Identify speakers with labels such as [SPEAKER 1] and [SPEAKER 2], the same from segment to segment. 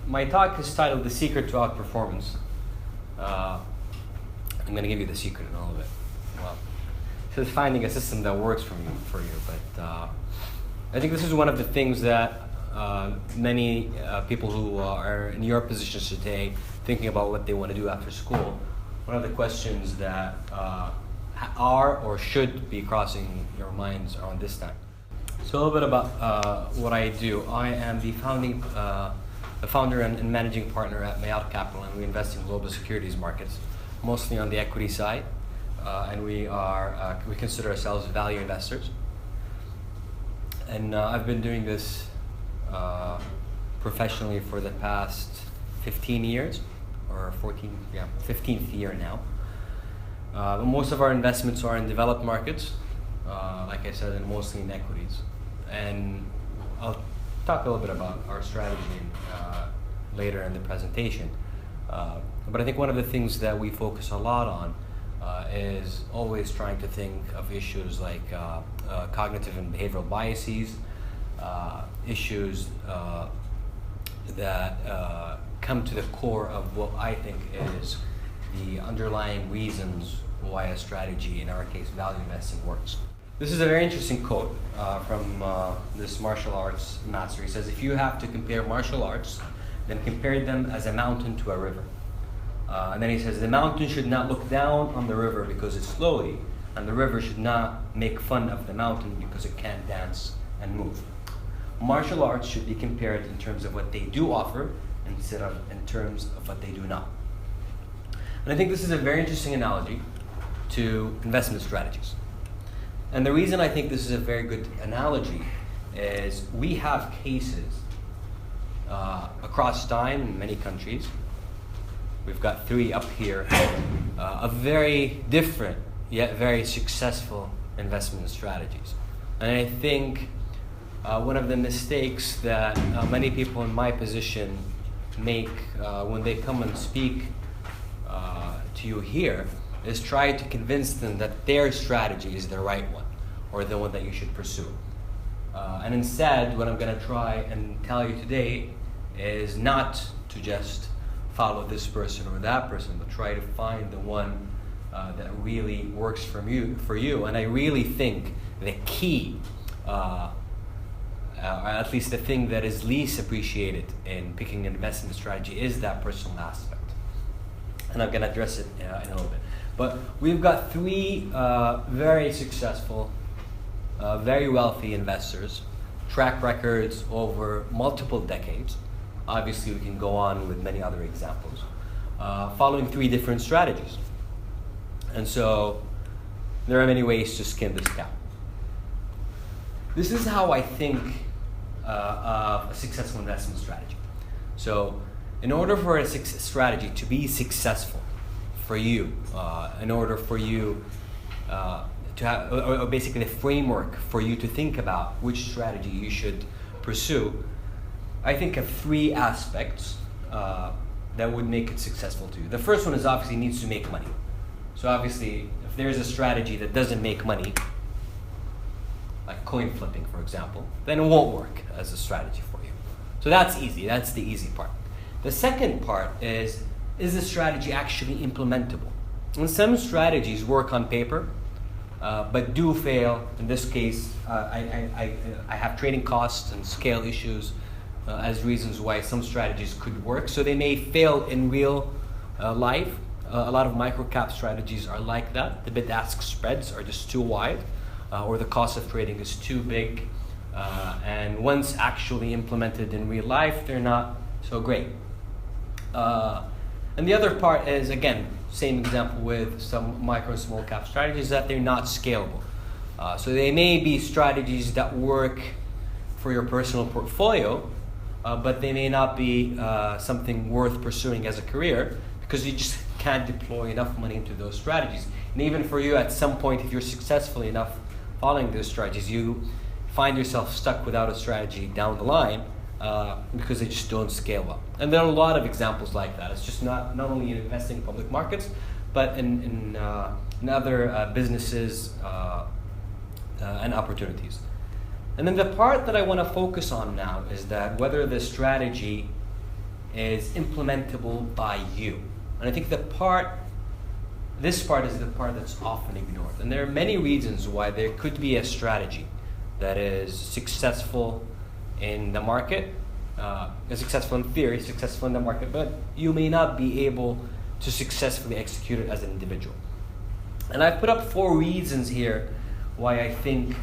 [SPEAKER 1] my talk is titled The Secret to Outperformance. I'm going to give you the secret in a little bit. Well, so it's finding a system that works for you. But I think this is one of the things that many people who are in your positions today, thinking about what they want to do after school, one of the questions that are or should be crossing your minds around this time. So a little bit about what I do. I am the founder and managing partner at Mayotte Capital, and we invest in global securities markets, mostly on the equity side, and we consider ourselves value investors. And I've been doing this professionally for the past 15 years, or 15th year now. Most of our investments are in developed markets, like I said, and mostly in equities. And I'll talk a little bit about our strategy later in the presentation. But I think one of the things that we focus a lot on is always trying to think of issues like cognitive and behavioral biases, issues that come to the core of what I think is the underlying reasons why a strategy, in our case value investing, works. This is a very interesting quote from this martial arts master. He says, if you have to compare martial arts, then compare them as a mountain to a river. And then he says, the mountain should not look down on the river because it's flowy, and the river should not make fun of the mountain because it can't dance and move. Martial arts should be compared in terms of what they do offer instead of in terms of what they do not. And I think this is a very interesting analogy to investment strategies. And the reason I think this is a very good analogy is we have cases across time in many countries. We've got 3 up here of very different yet very successful investment strategies. And I think one of the mistakes that many people in my position make when they come and speak to you here is try to convince them that their strategy is the right one or the one that you should pursue. And instead, what I'm going to try and tell you today is not to just follow this person or that person, but try to find the one that really works for you. And I really think the key, or at least the thing that is least appreciated in picking an investment strategy, is that personal aspect. And I'm going to address it in a little bit. But we've got 3 very successful, very wealthy investors, track records over multiple decades. Obviously, we can go on with many other examples, following 3 different strategies. And so there are many ways to skin this cat. This is how I think of a successful investment strategy. So in order for a strategy to be successful for you, in order for you to have, or basically a framework for you to think about which strategy you should pursue, I think of 3 aspects that would make it successful to you. The first one is obviously it needs to make money. So obviously, if there's a strategy that doesn't make money, like coin flipping, for example, then it won't work as a strategy for you. So that's easy. That's the easy part. The second part is the strategy actually implementable? And some strategies work on paper, but do fail. In this case, I have trading costs and scale issues as reasons why some strategies could work. So they may fail in real life. A lot of micro-cap strategies are like that. The bid-ask spreads are just too wide, or the cost of trading is too big. And once actually implemented in real life, they're not so great. And the other part is, again, same example with some micro and small cap strategies, that they're not scalable. So they may be strategies that work for your personal portfolio, but they may not be something worth pursuing as a career because you just can't deploy enough money into those strategies. And even for you, at some point, if you're successful enough following those strategies, you find yourself stuck without a strategy down the line because they just don't scale well. And there are a lot of examples like that. It's just not only in investing in public markets, but in other businesses and opportunities. And then the part that I want to focus on now is that whether the strategy is implementable by you. And I think this part is the part that's often ignored. And there are many reasons why there could be a strategy that is successful in the market, is successful in theory, successful in the market, but you may not be able to successfully execute it as an individual. And I've put up 4 reasons here why I think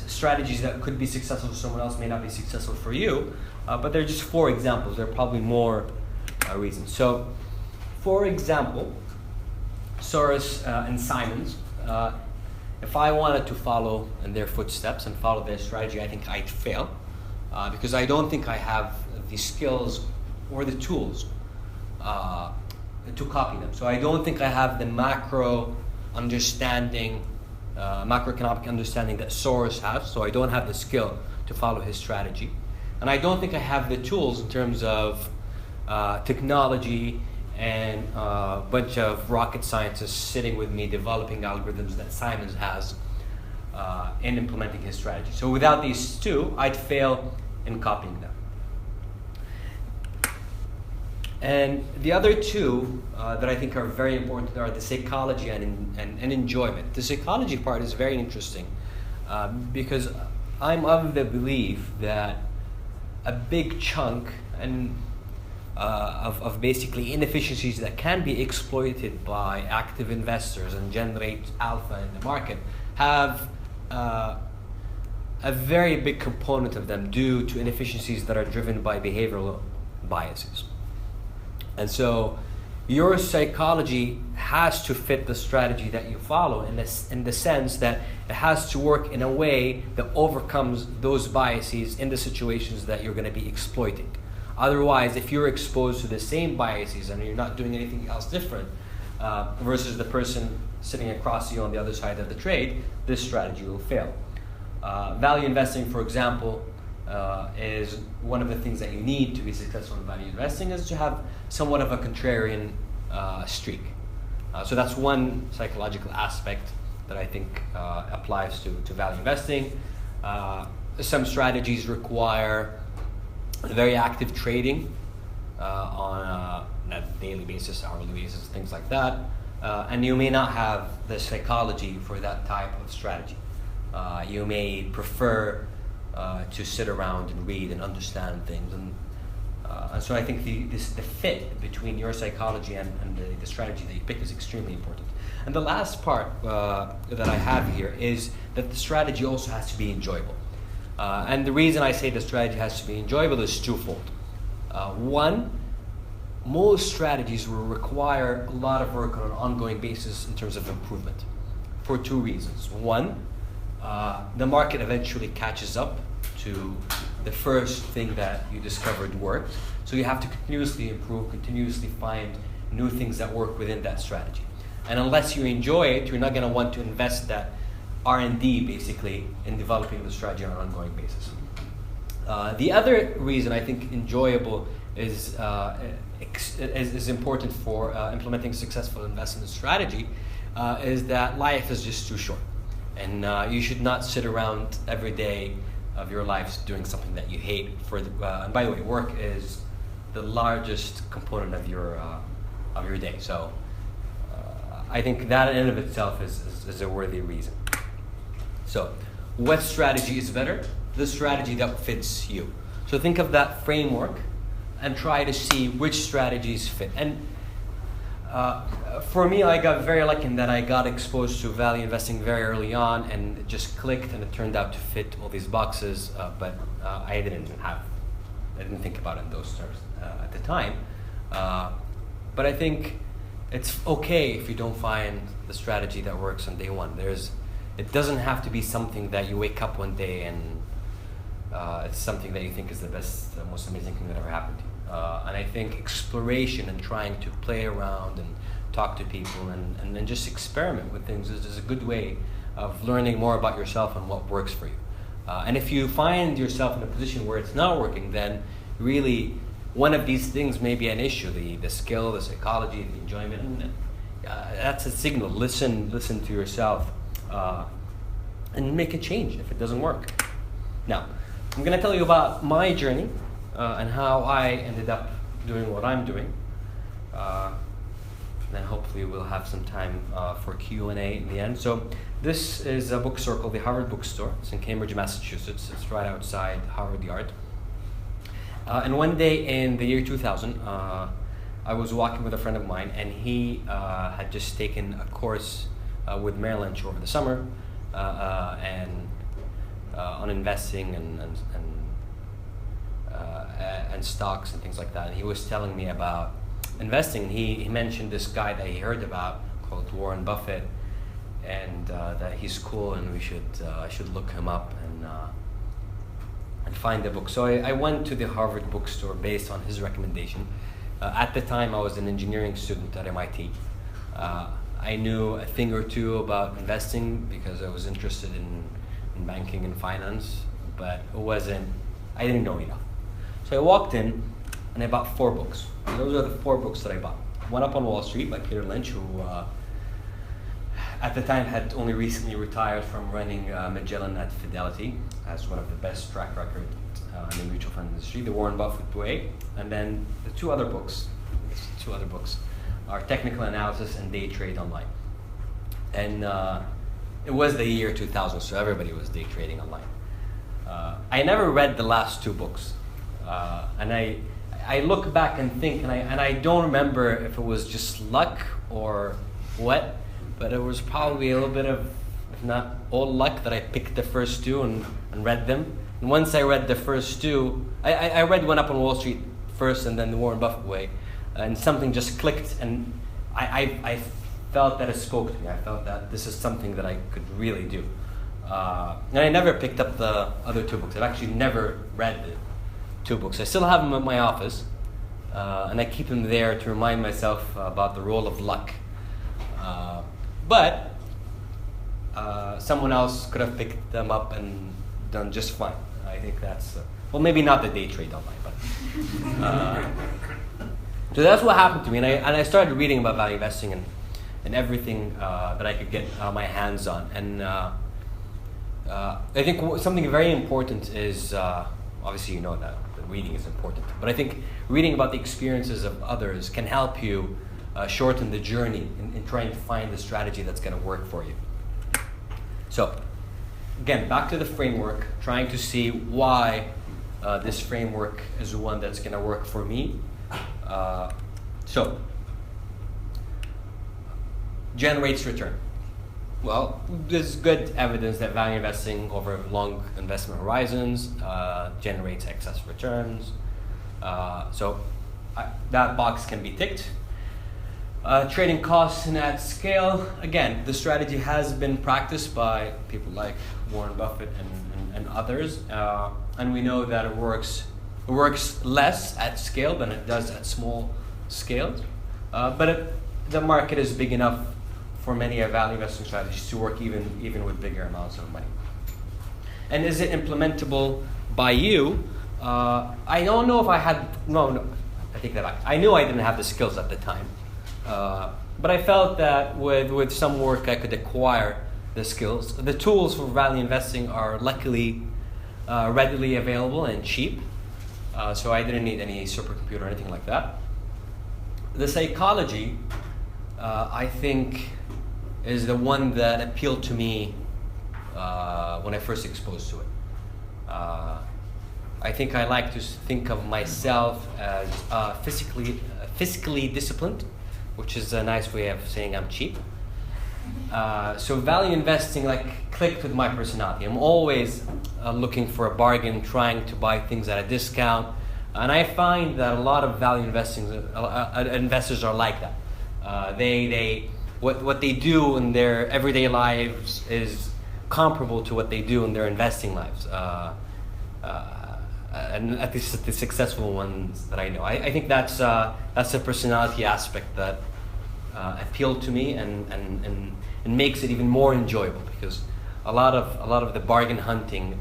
[SPEAKER 1] strategies that could be successful for someone else may not be successful for you, but they're just 4 examples. There are probably more reasons. So, for example, Soros and Simons, if I wanted to follow in their footsteps and follow their strategy, I think I'd fail because I don't think I have the skills or the tools to copy them. So I don't think I have the macroeconomic understanding that Soros has, so I don't have the skill to follow his strategy. And I don't think I have the tools in terms of technology and a bunch of rocket scientists sitting with me developing algorithms that Simons has in implementing his strategy. So without these 2, I'd fail in copying them. And the other 2 that I think are very important are the psychology and enjoyment. The psychology part is very interesting because I'm of the belief that a big chunk of basically inefficiencies that can be exploited by active investors and generate alpha in the market have a very big component of them due to inefficiencies that are driven by behavioral biases. And so your psychology has to fit the strategy that you follow in the sense that it has to work in a way that overcomes those biases in the situations that you're going to be exploiting. Otherwise, if you're exposed to the same biases and you're not doing anything else different versus the person sitting across you on the other side of the trade, this strategy will fail. Value investing, for example, is one of the things that you need to be successful in value investing is to have somewhat of a contrarian streak. So that's one psychological aspect that I think applies to value investing. Some strategies require very active trading on a daily basis, hourly basis, things like that. And you may not have the psychology for that type of strategy. You may prefer to sit around and read and understand things. And so I think the fit between your psychology and the strategy that you pick is extremely important. And the last part that I have here is that the strategy also has to be enjoyable. And the reason I say the strategy has to be enjoyable is twofold. One, most strategies will require a lot of work on an ongoing basis in terms of improvement for 2 reasons. One, the market eventually catches up to the first thing that you discovered worked. So you have to continuously improve, continuously find new things that work within that strategy. And unless you enjoy it, you're not going to want to invest that R&D basically in developing the strategy on an ongoing basis. The other reason I think enjoyable is important for implementing successful investment strategy is that life is just too short. And you should not sit around every day of your life doing something that you hate. And by the way, work is the largest component of your day. So I think that in and of itself is a worthy reason. So what strategy is better? The strategy that fits you. So think of that framework and try to see which strategies fit. And for me, I got very lucky in that I got exposed to value investing very early on, and it just clicked, and it turned out to fit all these boxes. But I didn't think about it in those terms at the time. But I think it's okay if you don't find the strategy that works on day one. It doesn't have to be something that you wake up one day and it's something that you think is the best, most amazing thing that ever happened to you. And I think exploration and trying to play around and talk to people and then just experiment with things is a good way of learning more about yourself and what works for you. And if you find yourself in a position where it's not working, then really one of these things may be an issue, the skill, the psychology, the enjoyment, and that's a signal. Listen to yourself and make a change if it doesn't work. Now, I'm going to tell you about my journey and how I ended up doing what I'm doing. Then hopefully we'll have some time for Q&A in the end. So this is a bookstore called the Harvard Bookstore. It's in Cambridge, Massachusetts. It's right outside Harvard Yard. And one day in the year 2000, I was walking with a friend of mine, and he had just taken a course with Merrill Lynch over the summer and on investing and stocks and things like that. And he was telling me about investing. He mentioned this guy that he heard about called Warren Buffett, and that he's cool, and I should look him up and find the book. So I went to the Harvard Bookstore based on his recommendation. At the time, I was an engineering student at MIT. I knew a thing or two about investing because I was interested in banking and finance, but I didn't know enough. So I walked in and I bought 4 books. And those are the 4 books that I bought. One Up on Wall Street by Peter Lynch, who at the time had only recently retired from running Magellan at Fidelity, has one of the best track records in the mutual fund industry, the Warren Buffett way. And then the two other books are Technical Analysis and Day Trade Online. And it was the year 2000, so everybody was day trading online. I never read the last 2 books. And I look back and think, and I don't remember if it was just luck or what, but it was probably a little bit of, if not all luck, that I picked the first 2 and read them. And once I read the first 2, I read One Up on Wall Street first and then the Warren Buffett way, and something just clicked, and I felt that it spoke to me. I felt that this is something that I could really do. And I never picked up the other 2 books. I've actually never read the 2 books. I still have them at my office, and I keep them there to remind myself about the role of luck. But someone else could have picked them up and done just fine. I think that's, well, maybe not the Day Trade Online, but. So that's what happened to me, and I started reading about value investing and everything that I could get my hands on. And I think something very important is, obviously you know that reading is important, but I think reading about the experiences of others can help you shorten the journey in trying to find the strategy that's going to work for you. So, again, back to the framework, trying to see why this framework is the one that's going to work for me. So, generates return. Well, there's good evidence that value investing over long investment horizons generates excess returns. So that box can be ticked. Trading costs and at scale. Again, the strategy has been practiced by people like Warren Buffett and others, and we know that it works less at scale than it does at small scales. But the market is big enough for many value investing strategies to work even with bigger amounts of money. And is it implementable by you? I don't know if I had, no, I take that back. I knew I didn't have the skills at the time. But I felt that with some work I could acquire the skills. The tools for value investing are luckily readily available and cheap. So I didn't need any supercomputer or anything like that. The psychology, I think, is the one that appealed to me when I first exposed to it. I think I like to think of myself as fiscally disciplined, which is a nice way of saying I'm cheap. So value investing clicked with my personality. I'm always looking for a bargain, trying to buy things at a discount. And I find that a lot of value investors are like that. What they do in their everyday lives is comparable to what they do in their investing lives. And at least the successful ones that I know. I think that's a personality aspect that appealed to me and makes it even more enjoyable, because a lot of the bargain hunting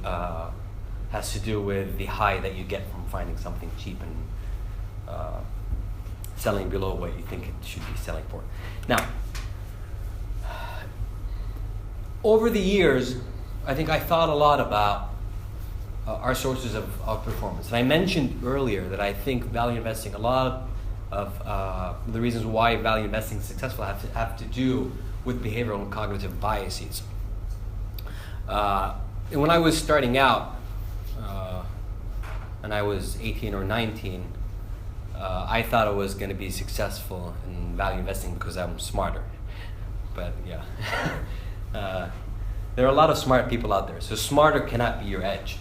[SPEAKER 1] has to do with the high that you get from finding something cheap and selling below what you think it should be selling for. Now, over the years, I think I thought a lot about our sources of outperformance. And I mentioned earlier that I think value investing, a lot of the reasons why value investing is successful have to do with behavioral and cognitive biases. And when I was starting out, and I was 18 or 19, I thought I was going to be successful in value investing because I'm smarter. But yeah, there are a lot of smart people out there. So smarter cannot be your edge.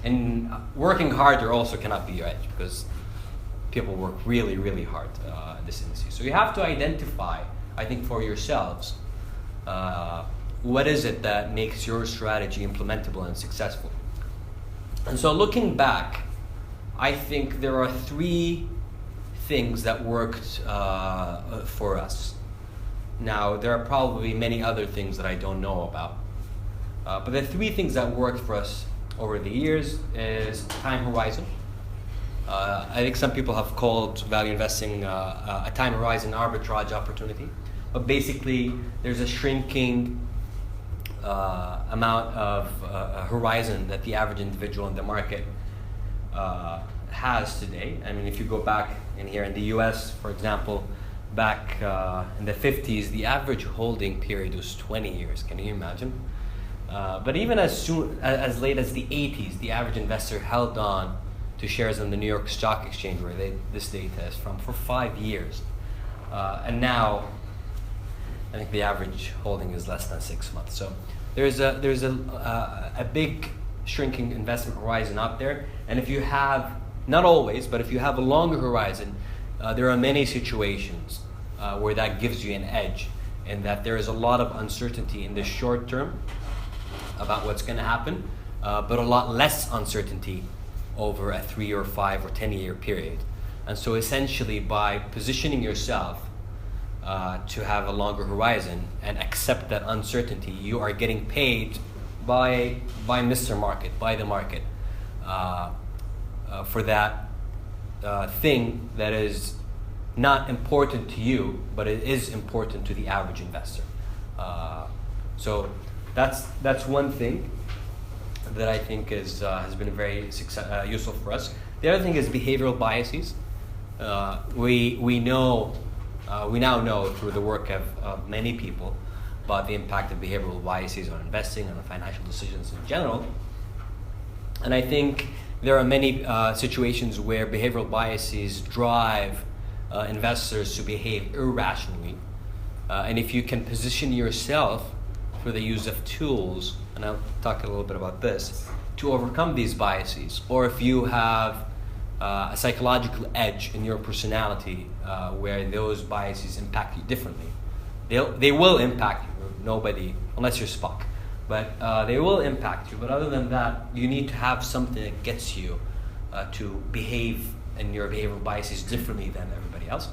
[SPEAKER 1] And working harder also cannot be your edge, because people work really, really hard in this industry. So you have to identify, I think, for yourselves, what is it that makes your strategy implementable and successful. And so looking back, I think there are 3 things that worked for us. Now, there are probably many other things that I don't know about. But the 3 things that worked for us over the years is time horizon. I think some people have called value investing a time horizon arbitrage opportunity. But basically, there's a shrinking amount of horizon that the average individual in the market has today. I mean, if you go back in here in the US, for example, back in the 50s, the average holding period was 20 years. Can you imagine? But even as late as the 80s, the average investor held on to shares on the New York Stock Exchange, where this data is from, for 5 years. And now, I think the average holding is less than 6 months. So there's a big shrinking investment horizon out there. And if you have, not always, but if you have a longer horizon, there are many situations where that gives you an edge, in that there is a lot of uncertainty in the short term about what's going to happen, but a lot less uncertainty over a 3 or 5 or 10-year period. And so essentially, by positioning yourself to have a longer horizon and accept that uncertainty, you are getting paid by Mr. Market, by the market, for that thing that is not important to you, but it is important to the average investor. So that's one thing that I think has been very useful for us. The other thing is behavioral biases. We now know through the work of many people about the impact of behavioral biases on investing and on financial decisions in general. And I think there are many situations where behavioral biases drive investors to behave irrationally. And if you can position yourself for the use of tools, and I'll talk a little bit about this, to overcome these biases, or if you have a psychological edge in your personality where those biases impact you differently. They will impact you. Nobody, unless you're Spock, but they will impact you. But other than that, you need to have something that gets you to behave in your behavioral biases differently than everybody else.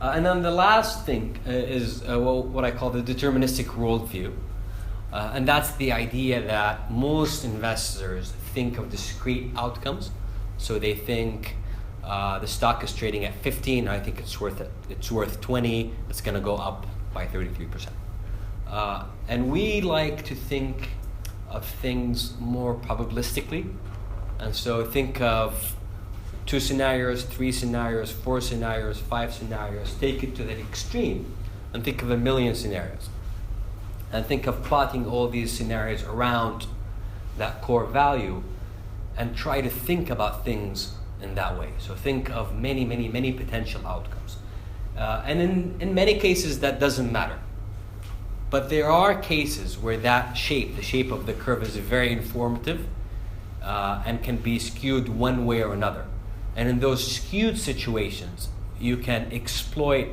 [SPEAKER 1] And then the last thing is what I call the deterministic worldview. And that's the idea that most investors think of discrete outcomes. So they think the stock is trading at 15, I think it's worth 20, it's going to go up by 33%. And we like to think of things more probabilistically. And so think of 2 scenarios, 3 scenarios, 4 scenarios, 5 scenarios, take it to the extreme, and think of 1 million scenarios. And think of plotting all these scenarios around that core value, and try to think about things in that way. So think of many, many, many potential outcomes. And in many cases, that doesn't matter. But there are cases where that shape, the shape of the curve, is very informative and can be skewed one way or another. And in those skewed situations, you can exploit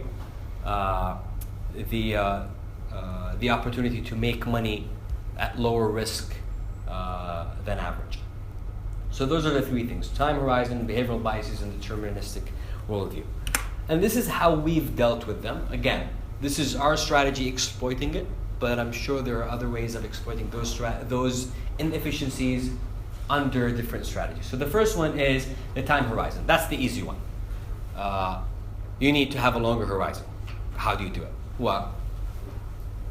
[SPEAKER 1] the opportunity to make money at lower risk than average. So those are the 3 things: time horizon, behavioral biases, and deterministic worldview. And this is how we've dealt with them. Again, this is our strategy exploiting it, but I'm sure there are other ways of exploiting those inefficiencies under different strategies. So the first one is the time horizon. That's the easy one. You need to have a longer horizon. How do you do it? Well,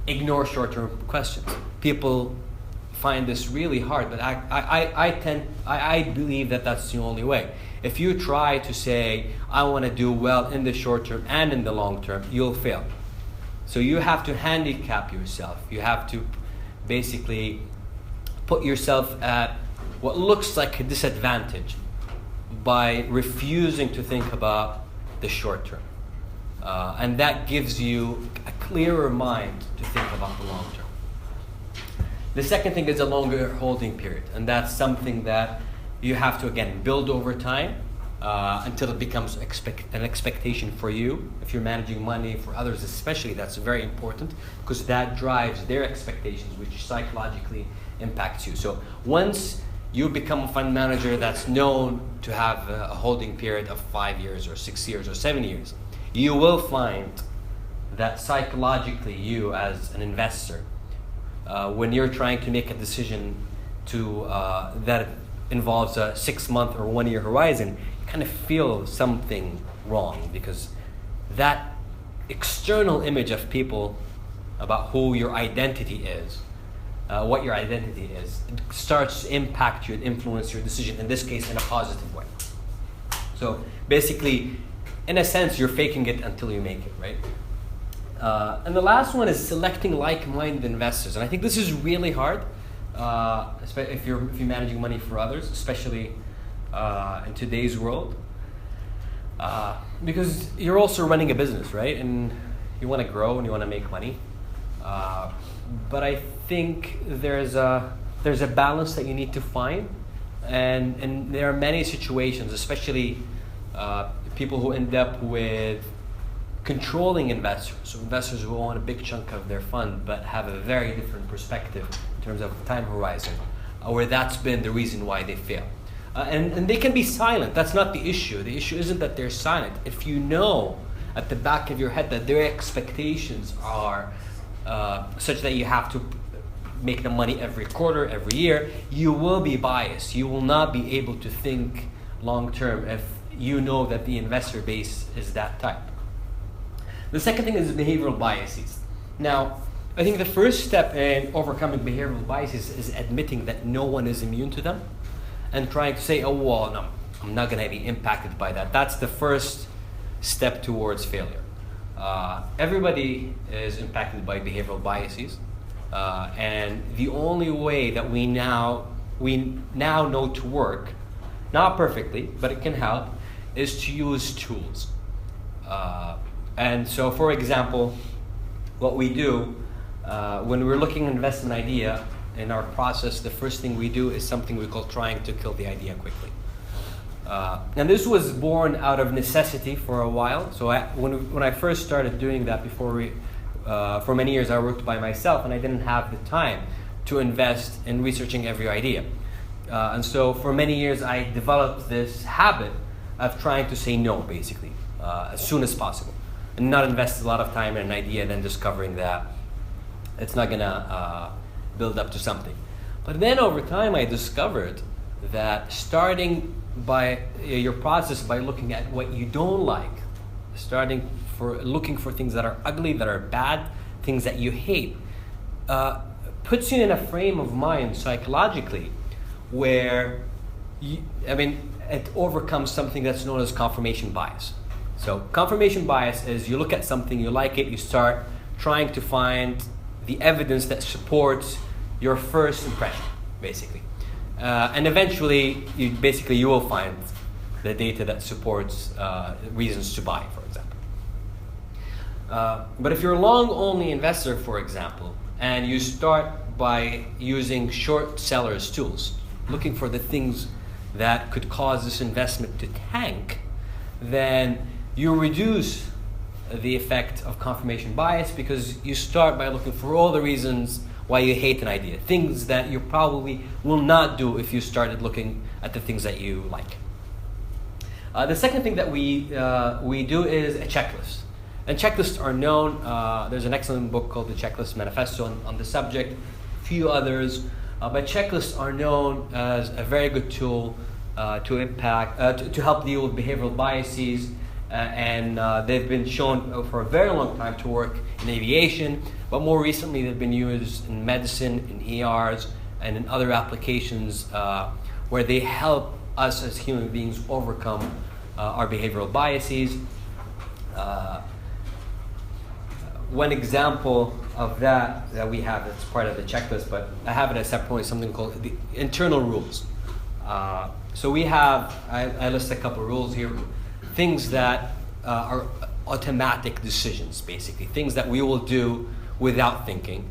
[SPEAKER 1] ignore short-term questions. People find this really hard, but I believe that that's the only way. If you try to say, I want to do well in the short term and in the long term, you'll fail. So you have to handicap yourself. You have to basically put yourself at what looks like a disadvantage by refusing to think about the short term. And that gives you a clearer mind to think about the long term. The second thing is a longer holding period, and that's something that you have to, again, build over time until it becomes an expectation for you. If you're managing money for others especially, that's very important because that drives their expectations, which psychologically impacts you. So once you become a fund manager that's known to have a holding period of 5 years or 6 years or 7 years, you will find that psychologically you as an investor, when you're trying to make a decision that involves a 6-month or 1 year horizon, you kind of feel something wrong because that external image of people about who your identity is, what your identity is, it starts to impact you and influence your decision, in this case in a positive way. So basically, in a sense, you're faking it until you make it, right? And the last one is selecting like-minded investors. And I think this is really hard, if you're managing money for others, especially in today's world. Because you're also running a business, right? And you want to grow and you want to make money. But I think there's a balance that you need to find. And there are many situations, especially people who end up with controlling investors, so investors who own a big chunk of their fund but have a very different perspective in terms of time horizon, where that's been the reason why they fail. And they can be silent. That's not the issue. The issue isn't that they're silent. If you know at the back of your head that their expectations are such that you have to make the money every quarter, every year, you will be biased. You will not be able to think long term if you know that the investor base is that type. The second thing is behavioral biases. Now, I think the first step in overcoming behavioral biases is admitting that no one is immune to them and trying to say, oh, well, no, I'm not going to be impacted by that. That's the first step towards failure. Everybody is impacted by behavioral biases. And the only way that we now know to work, not perfectly, but it can help, is to use tools. And so, for example, what we do when we're looking at an investment idea in our process, the first thing we do is something we call trying to kill the idea quickly. And this was born out of necessity for a while. So when I first started doing that for many years I worked by myself and I didn't have the time to invest in researching every idea. And so for many years I developed this habit of trying to say no, basically, as soon as possible. And not invest a lot of time in an idea and then discovering that it's not gonna build up to something. But then over time I discovered that starting by your process by looking at what you don't like, looking for things that are ugly, that are bad, things that you hate, puts you in a frame of mind psychologically where it overcomes something that's known as confirmation bias. So confirmation bias is you look at something, you like it, you start trying to find the evidence that supports your first impression, basically. And eventually, you will find the data that supports reasons to buy, for example. But if you're a long-only investor, for example, and you start by using short sellers tools, looking for the things that could cause this investment to tank, then you reduce the effect of confirmation bias because you start by looking for all the reasons why you hate an idea, things that you probably will not do if you started looking at the things that you like. The second thing that we do is a checklist. And checklists are known. There's an excellent book called The Checklist Manifesto on the subject, a few others. But checklists are known as a very good tool to help deal with behavioral biases. And they've been shown for a very long time to work in aviation, but more recently they've been used in medicine, in ERs, and in other applications where they help us as human beings overcome our behavioral biases. One example of that we have, it's part of the checklist, but I have it as separately, something called the internal rules. So we have, I list a couple of rules here, things that are automatic decisions, basically, things that we will do without thinking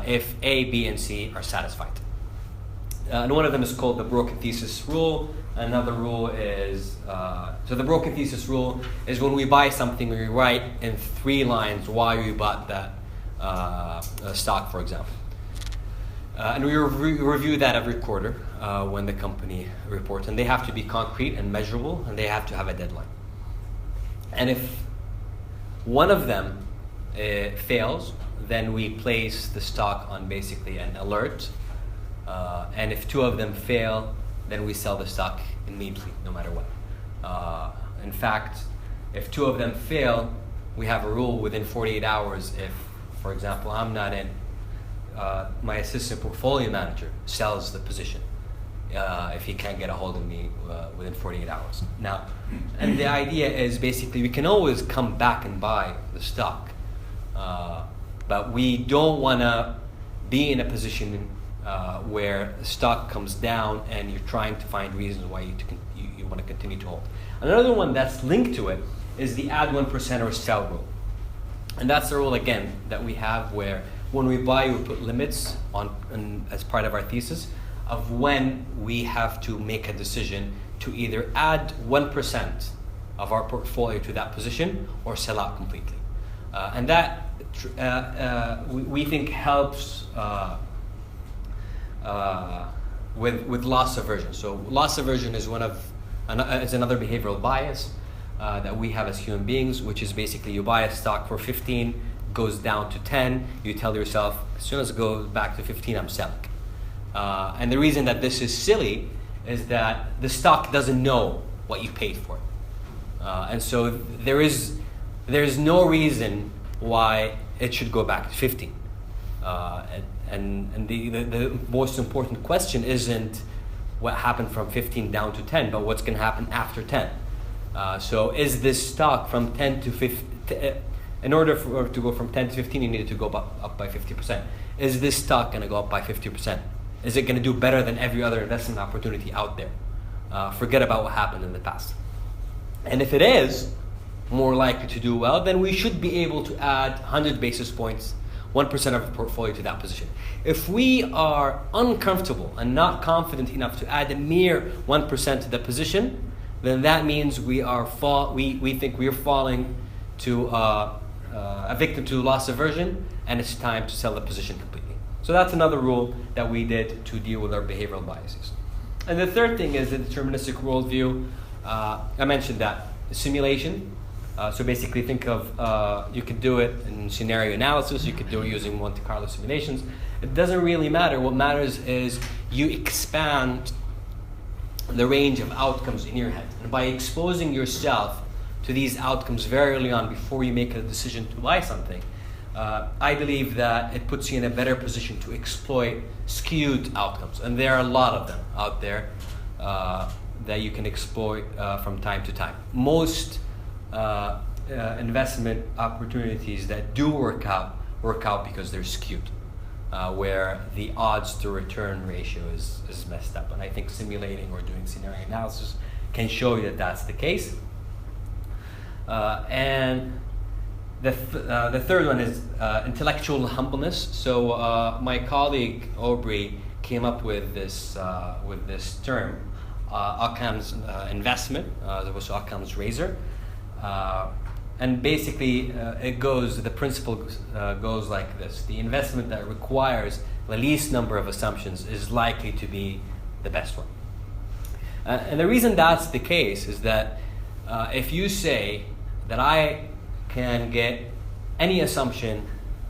[SPEAKER 1] if A, B, and C are satisfied. And one of them is called the broken thesis rule. Another rule is, so the broken thesis rule is when we buy something, we write in 3 lines why we bought that stock, for example. And we review that every quarter when the company reports. And they have to be concrete and measurable, and they have to have a deadline. And if one of them fails, then we place the stock on basically an alert. And if 2 of them fail, then we sell the stock immediately, no matter what. In fact, if 2 of them fail, we have a rule within 48 hours. If, for example, I'm not in, my assistant portfolio manager sells the position if he can't get a hold of me within 48 hours. Now, and the idea is basically we can always come back and buy the stock, but we don't want to be in a position where the stock comes down and you're trying to find reasons why you want to continue to hold. Another one that's linked to it is the add 1% or sell rule. And that's the rule, again, that we have where when we buy, we put limits on as part of our thesis of when we have to make a decision to either add 1% of our portfolio to that position or sell out completely. And that we think helps with loss aversion. So loss aversion is is another behavioral bias that we have as human beings, which is basically you buy a stock for 15, goes down to 10, you tell yourself, as soon as it goes back to 15, I'm selling. And the reason that this is silly is that the stock doesn't know what you paid for it. And so there's no reason why it should go back to 15. And the most important question isn't what happened from 15 down to 10, but what's going to happen after 10. So is this stock from 10 to 15, in order for it to go from 10 to 15, you need it to go up by 50%. Is this stock going to go up by 50%? Is it going to do better than every other investment opportunity out there? Forget about what happened in the past. And if it is more likely to do well, then we should be able to add 100 basis points, 1% of the portfolio to that position. If we are uncomfortable and not confident enough to add a mere 1% to the position, then that means we think we are falling to a victim to loss aversion, and it's time to sell the position completely. So that's another rule that we did to deal with our behavioral biases. And the third thing is the deterministic worldview. I mentioned that simulation. So basically think of, you could do it in scenario analysis, you could do it using Monte Carlo simulations. It doesn't really matter. What matters is you expand the range of outcomes in your head. And by exposing yourself to these outcomes very early on before you make a decision to buy something, I believe that it puts you in a better position to exploit skewed outcomes. And there are a lot of them out there that you can exploit from time to time. Most investment opportunities that do work out because they're skewed, where the odds to return ratio is messed up. And I think simulating or doing scenario analysis can show you that that's the case. And the third one is intellectual humbleness. So my colleague Aubrey came up with this term, Occam's investment. There was Occam's razor. And basically, the principle goes like this. The investment that requires the least number of assumptions is likely to be the best one. And the reason that's the case is that if you say that I can get any assumption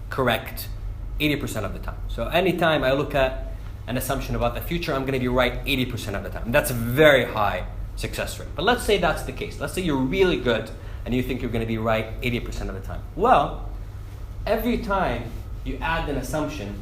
[SPEAKER 1] correct 80% of the time. So anytime I look at an assumption about the future, I'm going to be right 80% of the time. And that's a very high success rate. But let's say that's the case. Let's say you're really good and you think you're going to be right 80% of the time. Well, every time you add an assumption,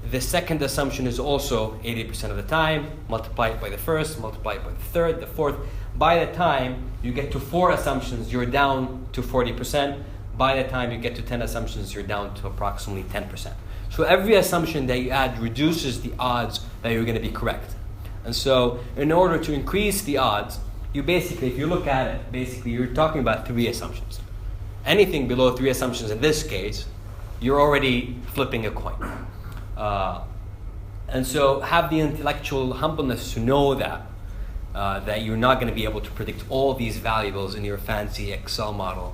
[SPEAKER 1] the second assumption is also 80% of the time. Multiply it by the first, multiply it by the third, the fourth. By the time you get to 4 assumptions, you're down to 40%. By the time you get to 10 assumptions, you're down to approximately 10%. So every assumption that you add reduces the odds that you're going to be correct. And so in order to increase the odds, you basically, if you look at it, basically you're talking about 3 assumptions. Anything below 3 assumptions in this case, you're already flipping a coin. And so have the intellectual humbleness to know that you're not going to be able to predict all these variables in your fancy Excel model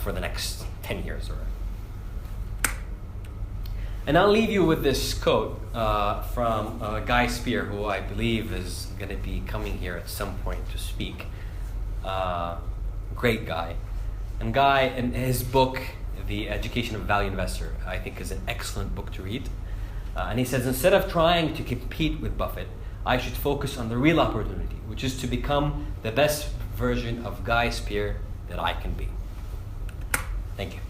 [SPEAKER 1] for the next 10 years. And I'll leave you with this quote from Guy Spear, who I believe is going to be coming here at some point to speak. Great guy. And Guy, in his book, The Education of a Value Investor, I think is an excellent book to read. And he says, instead of trying to compete with Buffett, I should focus on the real opportunity, which is to become the best version of Guy Spear that I can be. Thank you.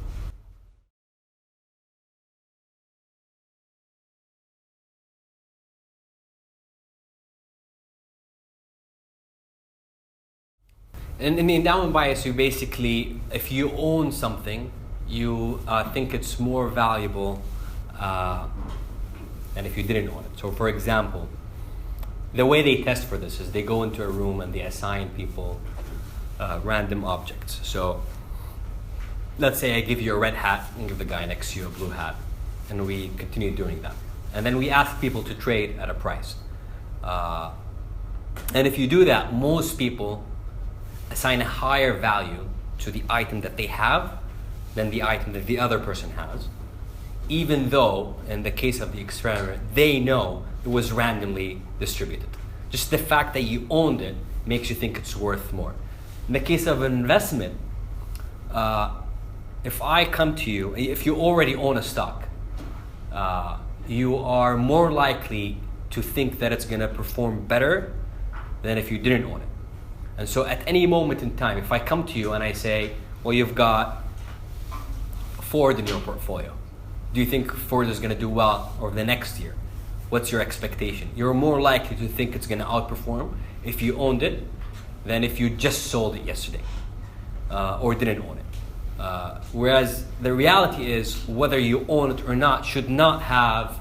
[SPEAKER 1] In the endowment bias, you basically, if you own something, you think it's more valuable than if you didn't own it. So for example, the way they test for this is they go into a room and they assign people random objects. So let's say I give you a red hat and give the guy next to you a blue hat, and we continue doing that. And then we ask people to trade at a price. And if you do that, most people assign a higher value to the item that they have than the item that the other person has, even though, in the case of the experiment, they know it was randomly distributed. Just the fact that you owned it makes you think it's worth more. In the case of an investment, if I come to you, if you already own a stock, you are more likely to think that it's going to perform better than if you didn't own it. And so at any moment in time, if I come to you and I say, well, you've got Ford in your portfolio. Do you think Ford is going to do well over the next year? What's your expectation? You're more likely to think it's going to outperform if you owned it than if you just sold it yesterday or didn't own it. Whereas the reality is whether you own it or not should not have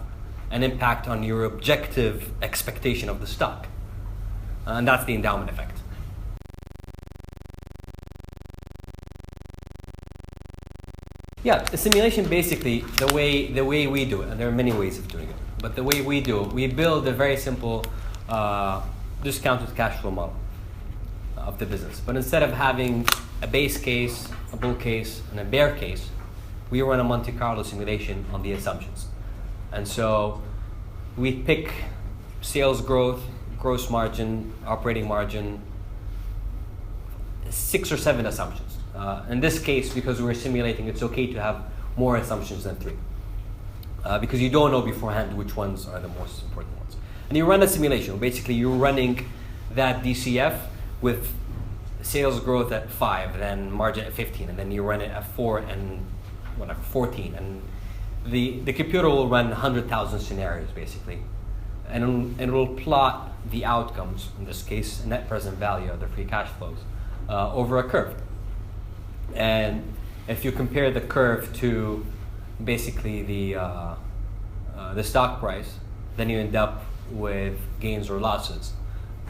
[SPEAKER 1] an impact on your objective expectation of the stock. And that's the endowment effect. Yeah, the simulation basically, the way we do it, and there are many ways of doing it, but the way we do it, we build a very simple discounted cash flow model of the business. But instead of having a base case, a bull case, and a bear case, we run a Monte Carlo simulation on the assumptions. And so we pick sales growth, gross margin, operating margin, 6 or 7 assumptions. In this case, because we're simulating, it's okay to have more assumptions than 3. Because you don't know beforehand which ones are the most important ones. And you run a simulation. Basically, you're running that DCF with sales growth at 5, then margin at 15, and then you run it at 4 and 14. And the computer will run 100,000 scenarios, basically. And it will plot the outcomes, in this case, net present value of the free cash flows, over a curve. And if you compare the curve to basically the stock price, then you end up with gains or losses.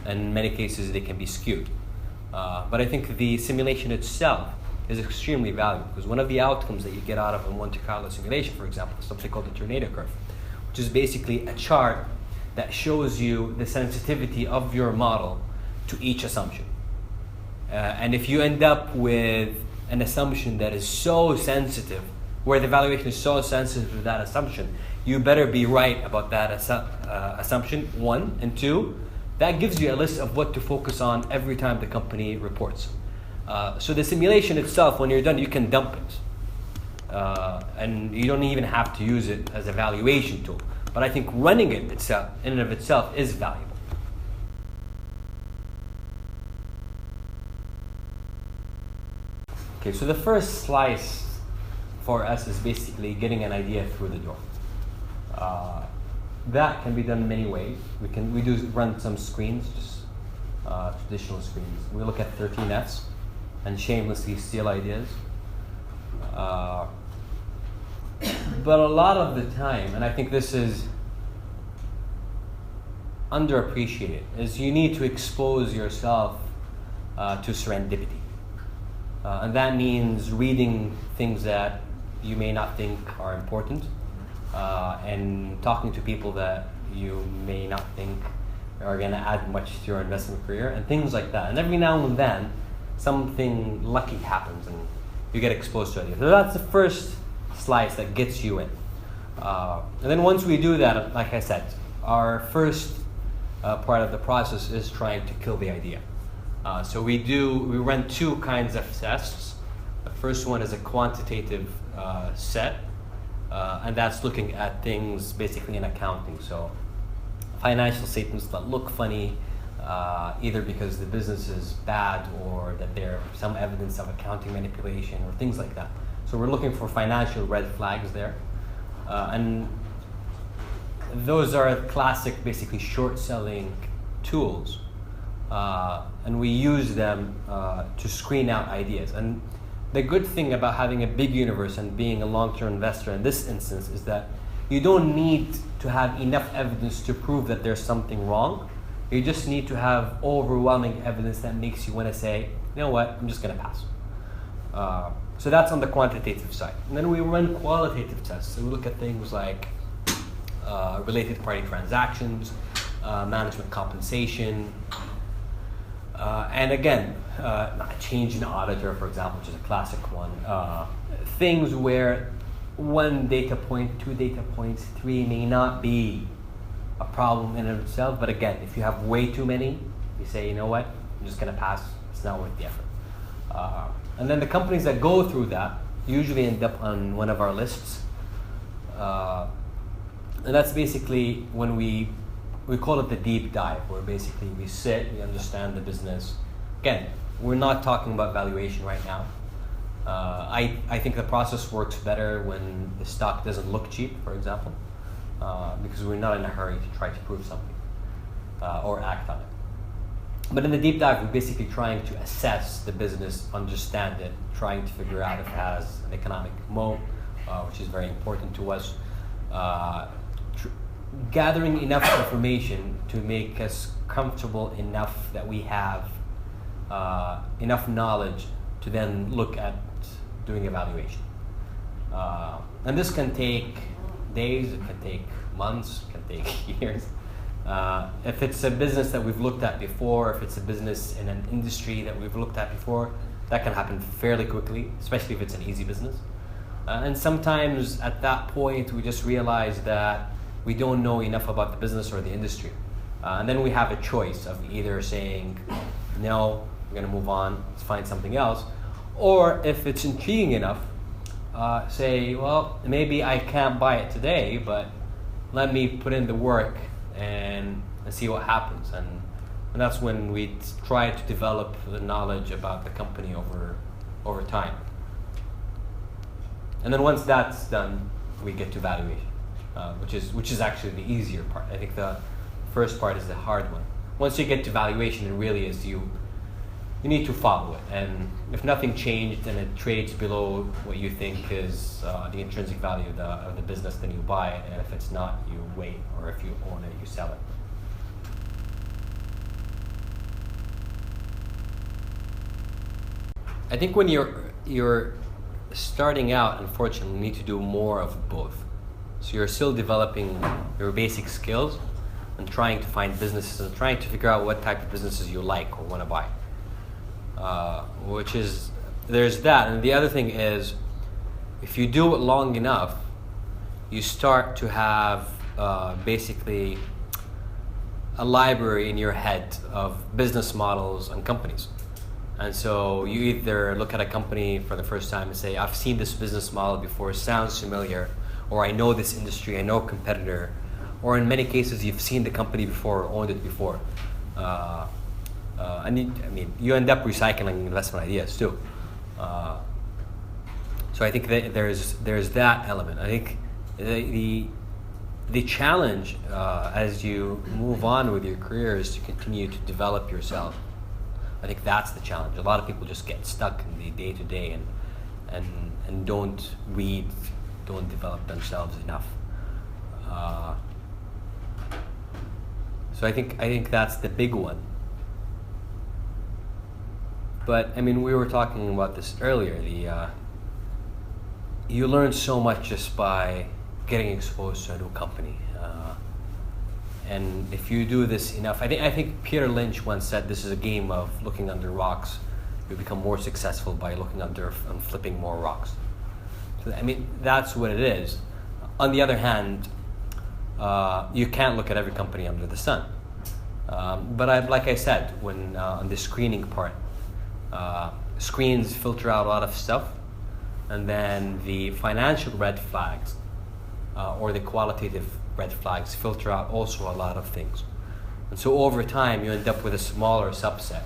[SPEAKER 1] And in many cases, they can be skewed. But I think the simulation itself is extremely valuable because one of the outcomes that you get out of a Monte Carlo simulation, for example, is something called the tornado curve, which is basically a chart that shows you the sensitivity of your model to each assumption. And if you end up with an assumption that is so sensitive, where the valuation is so sensitive to that assumption, you better be right about that assumption, 1. And 2, that gives you a list of what to focus on every time the company reports. So the simulation itself, when you're done, you can dump it. And you don't even have to use it as a valuation tool. But I think running it itself, in and of itself, is valuable. Okay, so the first slice for us is basically getting an idea through the door. That can be done in many ways. We do run some screens, just traditional screens. We look at 13 Fs and shamelessly steal ideas. But a lot of the time, and I think this is underappreciated, is you need to expose yourself to serendipity. And that means reading things that you may not think are important, and talking to people that you may not think are going to add much to your investment career, and things like that. And every now and then, something lucky happens and you get exposed to it. So that's the first slice that gets you in. And then once we do that, like I said, our first part of the process is trying to kill the idea. So we run two kinds of tests. The first one is a quantitative set, and that's looking at things basically in accounting. So financial statements that look funny, either because the business is bad or that there's some evidence of accounting manipulation or things like that. So we're looking for financial red flags there. And those are classic, basically short-selling tools. And we use them to screen out ideas. And the good thing about having a big universe and being a long-term investor in this instance is that you don't need to have enough evidence to prove that there's something wrong. You just need to have overwhelming evidence that makes you want to say, you know what, I'm just going to pass. So that's on the quantitative side. And then we run qualitative tests. So we look at things like related party transactions, management compensation, and again, a change in auditor, for example, which is a classic one. Things where one data point, two data points, three may not be a problem in and of itself, but again, if you have way too many, you say, you know what, I'm just going to pass. It's not worth the effort. And then the companies that go through that usually end up on one of our lists. And that's basically when we call it the deep dive, where basically we sit, we understand the business. Again, we're not talking about valuation right now. I think the process works better when the stock doesn't look cheap, for example, because we're not in a hurry to try to prove something or act on it. But in the deep dive, we're basically trying to assess the business, understand it, trying to figure out if it has an economic moat, which is very important to us. Gathering enough information to make us comfortable enough that we have enough knowledge to then look at doing evaluation. And this can take days, it can take months, it can take years. If it's a business that we've looked at before, if it's a business in an industry that we've looked at before, that can happen fairly quickly, especially if it's an easy business. And sometimes at that point, we just realize that we don't know enough about the business or the industry. And then we have a choice of either saying, no, we're going to move on, let's find something else. Or if it's intriguing enough, say, well, maybe I can't buy it today, but let me put in the work and see what happens. And that's when we try to develop the knowledge about the company over time. And then once that's done, we get to valuation, which is actually the easier part. I think the first part is the hard one. Once you get to valuation, it really is you need to follow it. And if nothing changed and it trades below what you think is the intrinsic value of the business, then you buy it. And if it's not, you wait. Or if you own it, you sell it. I think when you're starting out, unfortunately, you need to do more of both. So you're still developing your basic skills and trying to find businesses and trying to figure out what type of businesses you like or want to buy. There's that. And the other thing is, if you do it long enough, you start to have basically a library in your head of business models and companies. And so you either look at a company for the first time and say, I've seen this business model before, it sounds familiar, or I know this industry, I know a competitor, or in many cases you've seen the company before or owned it before. You end up recycling investment ideas too. So I think that there's that element. I think the challenge as you move on with your career is to continue to develop yourself. I think that's the challenge. A lot of people just get stuck in the day to day and don't read, don't develop themselves enough. So I think that's the big one. But I mean, we were talking about this earlier. You learn so much just by getting exposed to a new company. And if you do this enough, I think Peter Lynch once said this is a game of looking under rocks. You become more successful by looking under and flipping more rocks. So, I mean, that's what it is. On the other hand, you can't look at every company under the sun. But like I said, when on the screening part, screens filter out a lot of stuff, and then the financial red flags or the qualitative red flags filter out also a lot of things. And so over time, you end up with a smaller subset.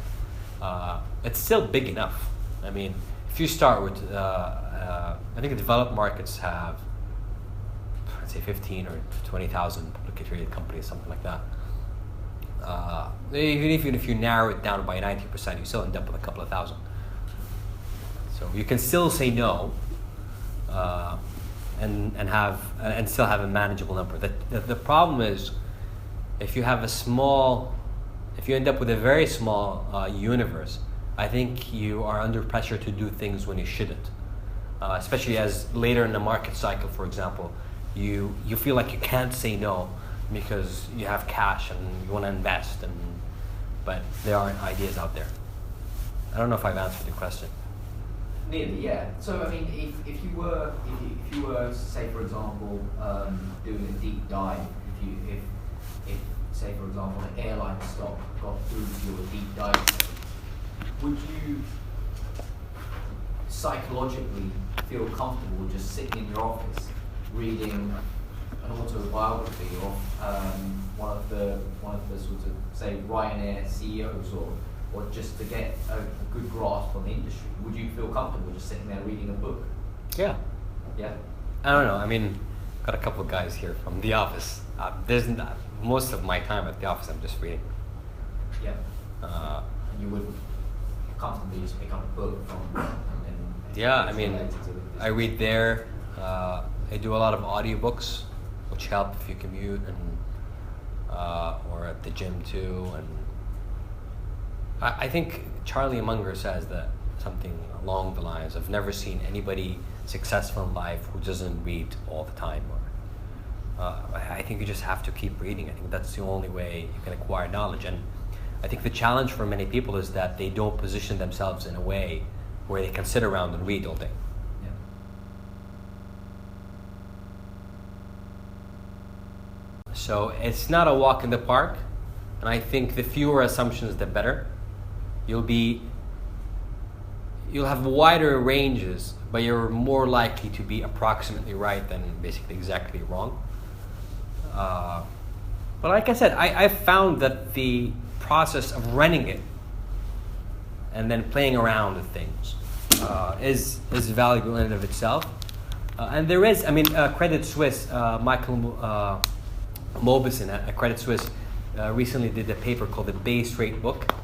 [SPEAKER 1] It's still big enough. I mean, if you start with, I think developed markets have, I'd say 15 or 20,000 publicly traded companies, something like that. Even if you narrow it down by 90%, you still end up with a couple of thousand. So you can still say no, and still have a manageable number. The problem is if you end up with a very small universe, I think you are under pressure to do things when you shouldn't. Especially as later in the market cycle, for example, you feel like you can't say no because you have cash and you want to invest, but there aren't ideas out there. I don't know if I've answered the question.
[SPEAKER 2] Nearly, yeah. So I mean, if you were, say for example, doing a deep dive, if say for example an airline stock got through to your deep dive stage, would you psychologically feel comfortable just sitting in your office reading an autobiography of one of the sort of say Ryanair CEOs or just to get a good grasp on the industry? Would you feel comfortable just sitting there reading a book?
[SPEAKER 1] Yeah.
[SPEAKER 2] Yeah? I
[SPEAKER 1] don't know. I mean, got a couple of guys here from the office. Most of my time at the office, I'm just reading.
[SPEAKER 2] Yeah. And you would comfortably just pick up a book from
[SPEAKER 1] yeah, I mean, I read there. I do a lot of audiobooks, which help if you commute and or at the gym too. And I think Charlie Munger says that something along the lines of never seen anybody successful in life who doesn't read all the time. I think you just have to keep reading. I think that's the only way you can acquire knowledge. And I think the challenge for many people is that they don't position themselves in a way where they can sit around and read all day.
[SPEAKER 2] Yeah.
[SPEAKER 1] So it's not a walk in the park, and I think the fewer assumptions, the better. You'll have wider ranges, but you're more likely to be approximately right than basically exactly wrong. But like I said, I found that the process of running it and then playing around with things is valuable in and of itself. And there is, Credit Suisse, Michael Mauboussin at Credit Suisse recently did a paper called the Base Rate Book.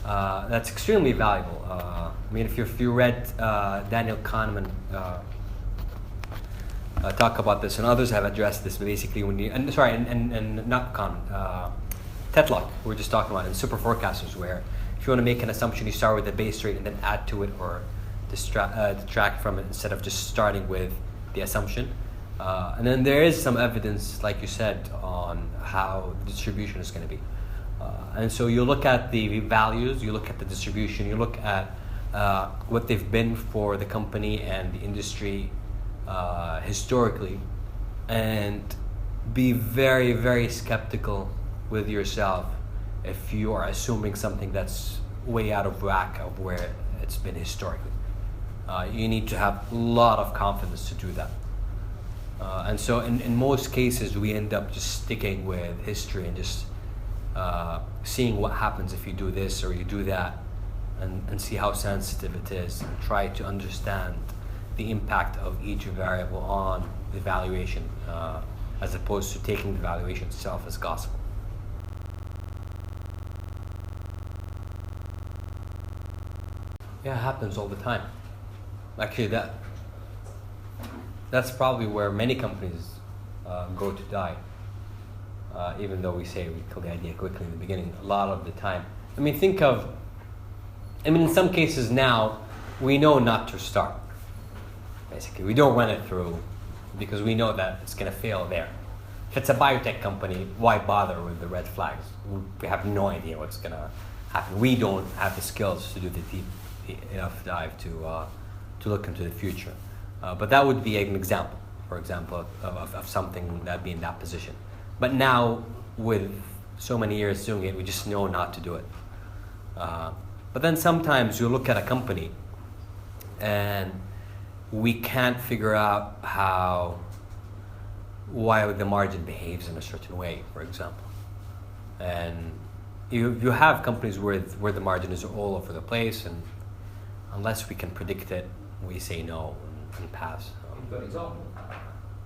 [SPEAKER 1] That's extremely valuable. If you read Daniel Kahneman talk about this, and others have addressed this, basically when you, and not Kahneman, Tetlock, we were just talking about in super forecasters, where if you want to make an assumption, you start with the base rate and then add to it or detract from it instead of just starting with the assumption. And then there is some evidence, like you said, on how the distribution is going to be. And so you look at the values, you look at the distribution, you look at what they've been for the company and the industry historically, and be very, very skeptical with yourself if you are assuming something that's way out of whack of where it's been historically. You need to have a lot of confidence to do that. And so in most cases, we end up just sticking with history and just seeing what happens if you do this or you do that, and see how sensitive it is, and try to understand the impact of each variable on the valuation. as opposed to taking the valuation itself as gospel. Yeah, it happens all the time. Actually, that's probably where many companies go to die. Even though we say we kill the idea quickly in the beginning, a lot of the time. In some cases now, we know not to start. Basically, we don't run it through because we know that it's going to fail there. If it's a biotech company, why bother with the red flags? We have no idea what's going to happen. We don't have the skills to do the deep enough dive to look into the future. But that would be an example, for example, of something that'd be in that position. But now, with so many years doing it, we just know not to do it. But then sometimes you look at a company and we can't figure out why the margin behaves in a certain way, for example. And you have companies where the margin is all over the place, and unless we can predict it, we say no and pass.
[SPEAKER 2] Good example.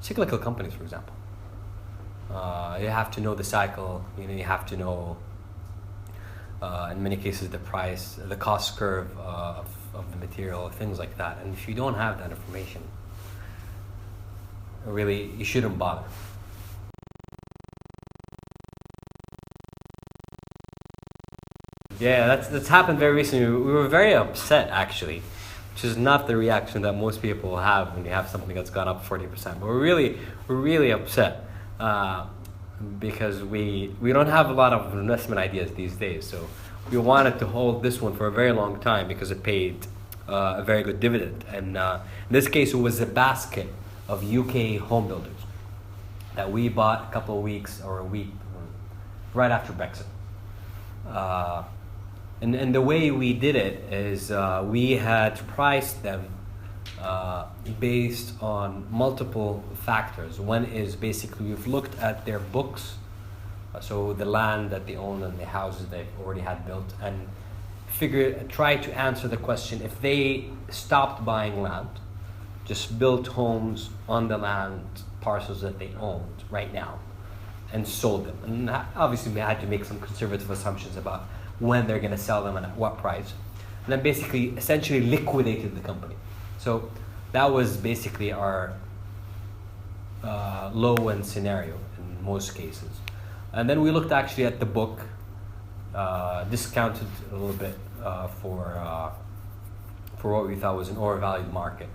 [SPEAKER 1] Cyclical companies, for example. You have to know the cycle. You have to know, in many cases, the price, the cost curve of the material, things like that. And if you don't have that information, really, you shouldn't bother. Yeah, that's happened very recently. We were very upset, actually, which is not the reaction that most people have when you have something that's gone up 40%. But we're really upset because we don't have a lot of investment ideas these days. So we wanted to hold this one for a very long time because it paid a very good dividend. And in this case, it was a basket of UK home builders that we bought a couple of weeks or a week right after Brexit. And the way we did it is we had priced them based on multiple factors. One is basically we've looked at their books, so the land that they own and the houses they've already had built, and try to answer the question: if they stopped buying land, just built homes on the land parcels that they owned right now, and sold them. And obviously we had to make some conservative assumptions about when they're going to sell them and at what price. And then basically, essentially liquidated the company. So that was basically our low-end scenario in most cases. And then we looked actually at the book, discounted a little bit for what we thought was an overvalued market.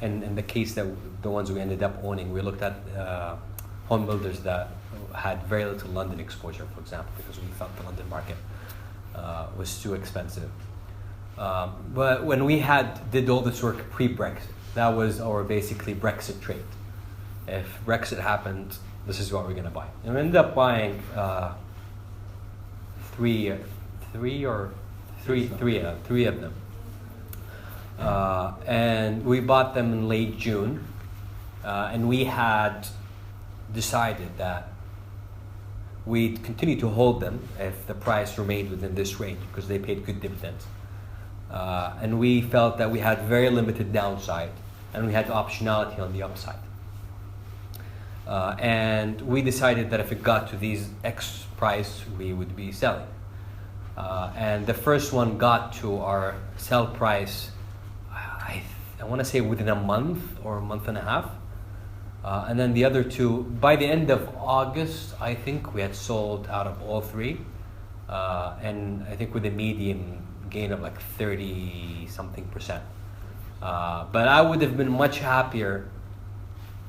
[SPEAKER 1] And in the case that the ones we ended up owning, we looked at home builders that had very little London exposure, for example, because we thought the London market was too expensive. But when we did all this work pre-Brexit, that was our basically Brexit trade. If Brexit happened, this is what we're going to buy. And we ended up buying three of them. And we bought them in late June, and we had decided that we'd continue to hold them if the price remained within this range because they paid good dividends. And we felt that we had very limited downside and we had optionality on the upside. And we decided that if it got to these X price, we would be selling. And the first one got to our sell price, I want to say within a month or a month and a half. And then the other two, by the end of August, I think we had sold out of all three. And I think with a median gain of like 30-something%. But I would have been much happier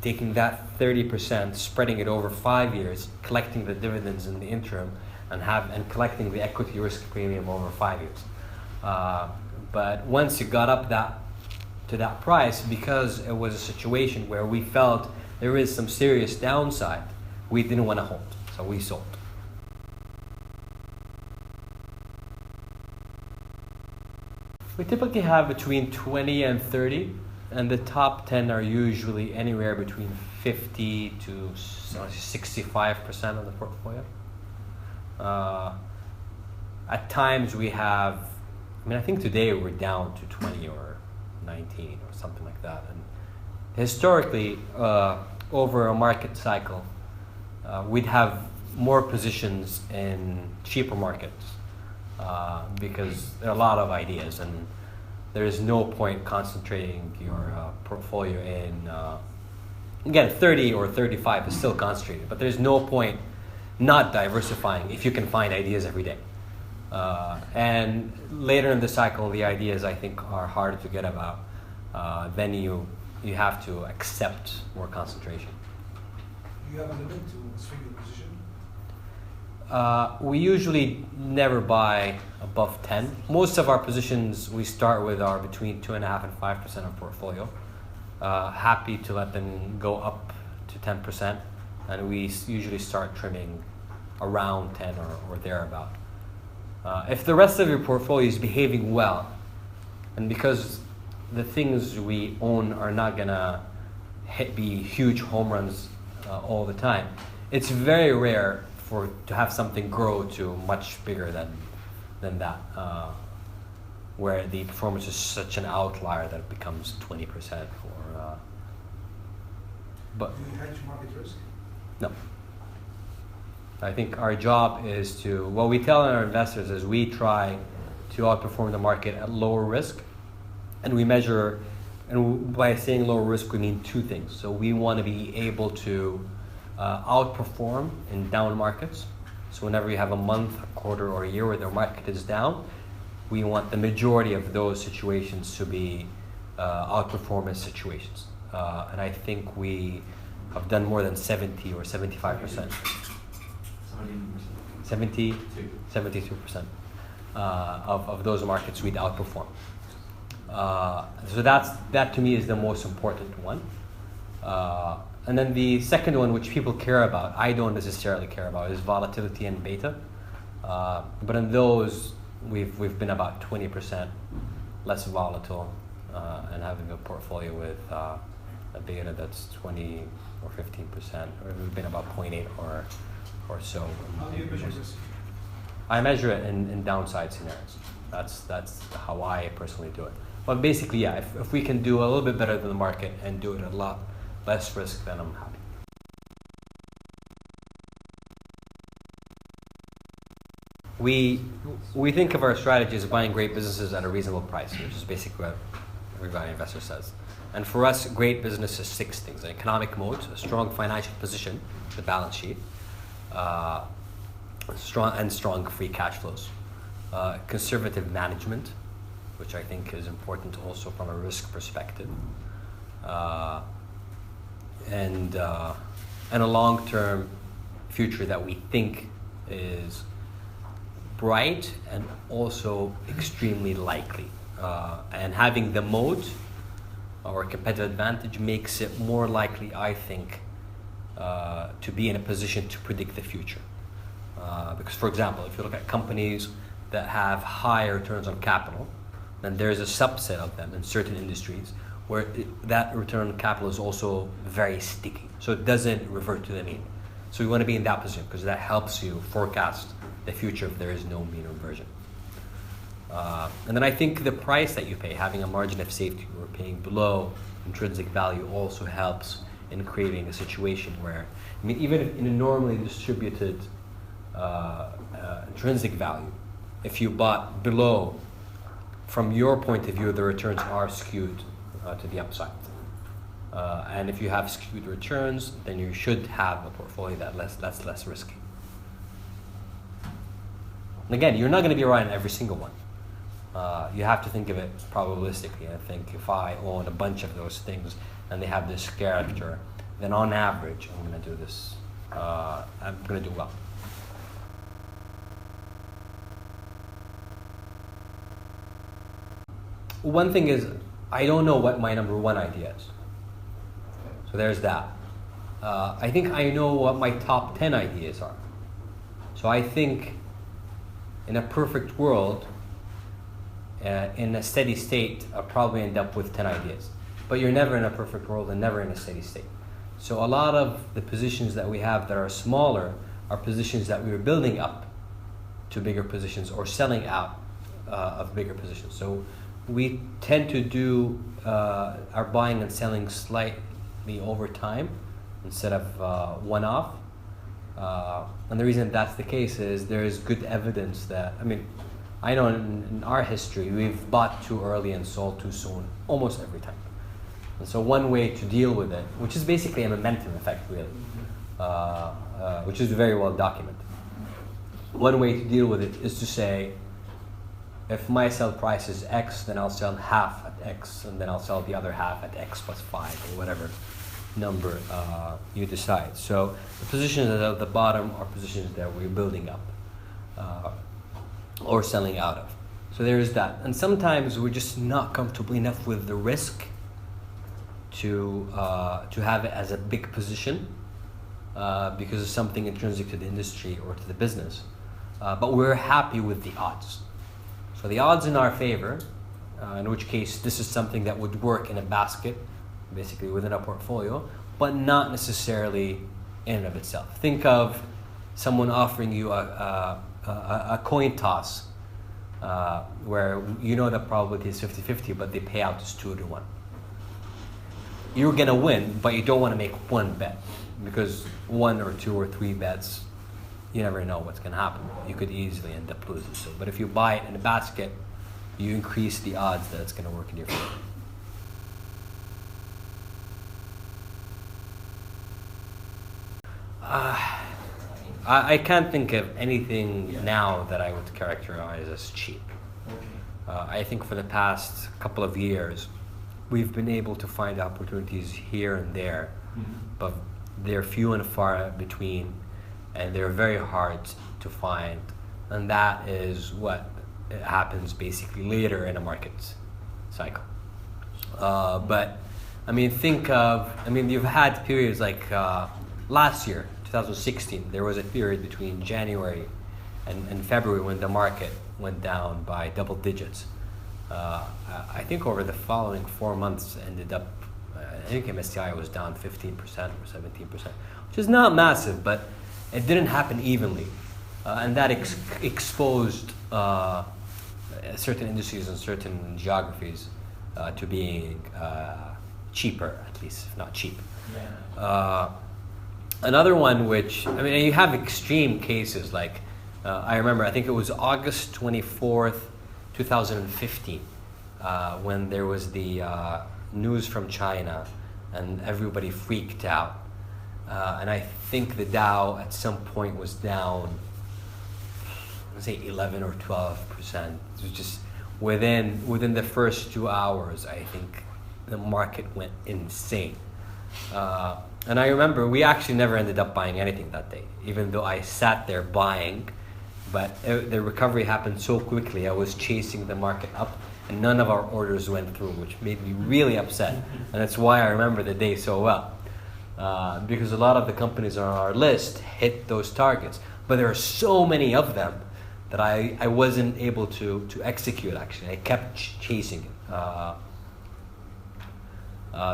[SPEAKER 1] taking that 30%, spreading it over 5 years, collecting the dividends in the interim, and collecting the equity risk premium over 5 years. But once it got up to that price, because it was a situation where we felt there is some serious downside, we didn't want to hold, so we sold. We typically have between 20 and 30, and the top 10 are usually anywhere between 50 to 65% of the portfolio. At times we have, I think today we're down to 20 or 19 or something like that. And historically, over a market cycle, we'd have more positions in cheaper markets because there are a lot of ideas, and there is no point concentrating your portfolio in, again, 30 or 35 is still concentrated, but there's no point not diversifying if you can find ideas every day. And later in the cycle, the ideas I think are harder to get about. Then you have to accept more concentration.
[SPEAKER 3] Do you have a limit to swing the position?
[SPEAKER 1] We usually never buy above 10. Most of our positions we start with are between 2.5% and 5% of portfolio. Happy to let them go up to 10%, and we usually start trimming around 10 or thereabout. If the rest of your portfolio is behaving well, and because the things we own are not gonna be huge home runs all the time, it's very rare to have something grow to much bigger than that, where the performance is such an outlier that it becomes 20%. But
[SPEAKER 3] do you hedge market risk?
[SPEAKER 1] No. I think our job is what we tell our investors is we try to outperform the market at lower risk, and we measure, and by saying lower risk, we mean two things. So we want to be able to outperform in down markets. So whenever you have a month, a quarter, or a year where the market is down, we want the majority of those situations to be outperformance situations. And I think we have done more than 70 or 75%. 72% of those markets we'd outperform. So that to me is the most important one. And then the second one, which people care about, I don't necessarily care about, is volatility and beta. But in those, we've been about 20% less volatile and having a portfolio with a beta that's 20 or 15%, or we've been about 0.8 or so.
[SPEAKER 3] How do you measure risk?
[SPEAKER 1] I measure it in downside scenarios. That's how I personally do it. But basically, yeah, if we can do a little bit better than the market and do it at a lot less risk, then I'm happy. We think of our strategy as buying great businesses at a reasonable price, which is basically what every investor says. And for us, great business is 6 things: an economic moat, a strong financial position, the balance sheet, strong free cash flows, conservative management, which I think is important also from a risk perspective, and a long-term future that we think is bright and also extremely likely. And having the moat or competitive advantage makes it more likely, I think, to be in a position to predict the future. Because, for example, if you look at companies that have higher returns on capital, then there's a subset of them in certain industries where that return on capital is also very sticky. So it doesn't revert to the mean. So we want to be in that position because that helps you forecast the future if there is no mean reversion. And then I think the price that you pay, having a margin of safety or paying below intrinsic value, also helps in creating a situation where, I mean, even if in a normally distributed intrinsic value, if you bought below, from your point of view, the returns are skewed to the upside. And if you have skewed returns, then you should have a portfolio that's less risky. And again, you're not going to be right in every single one. You have to think of it probabilistically. I think if I own a bunch of those things and they have this character, then on average, I'm going to do this. I'm going to do well. One thing is, I don't know what my number one idea is. So there's that. I think I know what my top 10 ideas are. So I think in a perfect world, in a steady state, I'll probably end up with 10 ideas. But you're never in a perfect world and never in a steady state. So a lot of the positions that we have that are smaller are positions that we are building up to bigger positions or selling out of bigger positions. So we tend to do our buying and selling slightly over time instead of one-off. And the reason that's the case is there is good evidence that, I know in our history we've bought too early and sold too soon almost every time. And so one way to deal with it, which is basically a momentum effect really, which is very well documented. One way to deal with it is to say, if my sell price is X, then I'll sell half at X, and then I'll sell the other half at X plus 5, or whatever number you decide. So the positions at the bottom are positions that we're building up or selling out of. So there is that. And sometimes we're just not comfortable enough with the risk to have it as a big position because of something intrinsic to the industry or to the business. But we're happy with the odds. So the odds in our favor, in which case this is something that would work in a basket, basically within a portfolio, but not necessarily in and of itself. Think of someone offering you a coin toss where you know the probability is 50-50, but they pay out as 2-1. You're gonna win, but you don't want to make one bet, because 1 or 2 or 3 bets, you never know what's gonna happen. You could easily end up losing. So, but if you buy it in a basket, you increase the odds that it's gonna work in your favor. I can't think of anything now that I would characterize as cheap. I think for the past couple of years, we've been able to find opportunities here and there, but they're few and far between, and they're very hard to find. And that is what happens basically later in a market cycle. But you've had periods like last year, 2016, there was a period between January and February when the market went down by double digits. I think over the following 4 months ended up, I think MSCI was down 15% or 17%, which is not massive, but it didn't happen evenly. And that exposed certain industries and certain geographies to being cheaper, at least, if not cheap. Another one which, you have extreme cases like, I remember, I think it was August 24th, 2015, when there was the news from China and everybody freaked out. And I think the Dow at some point was down, let's say 11 or 12%. It was just within the first 2 hours, I think the market went insane. And I remember we actually never ended up buying anything that day, even though I sat there buying, but the recovery happened so quickly. I was chasing the market up and none of our orders went through, which made me really upset. And that's why I remember the day so well. Because a lot of the companies on our list hit those targets, but there are so many of them that I wasn't able to execute actually. I kept chasing it.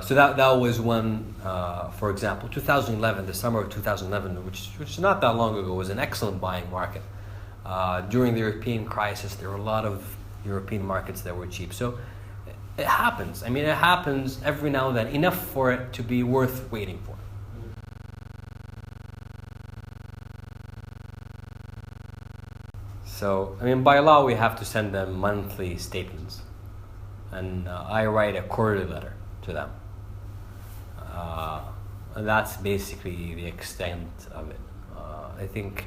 [SPEAKER 1] So that was one, for example, 2011, the summer of 2011, which is not that long ago, was an excellent buying market. During the European crisis, there were a lot of European markets that were cheap. So it happens. It happens every now and then, enough for it to be worth waiting for. So, by law, we have to send them monthly statements. And I write a quarterly letter to them. And that's basically the extent of it. I think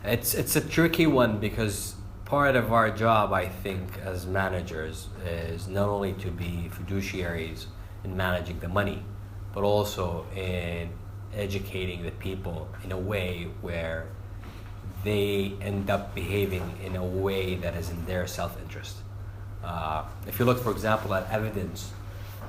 [SPEAKER 1] it's a tricky one because part of our job, I think, as managers is not only to be fiduciaries in managing the money, but also in educating the people in a way where they end up behaving in a way that is in their self-interest. If you look, for example, at evidence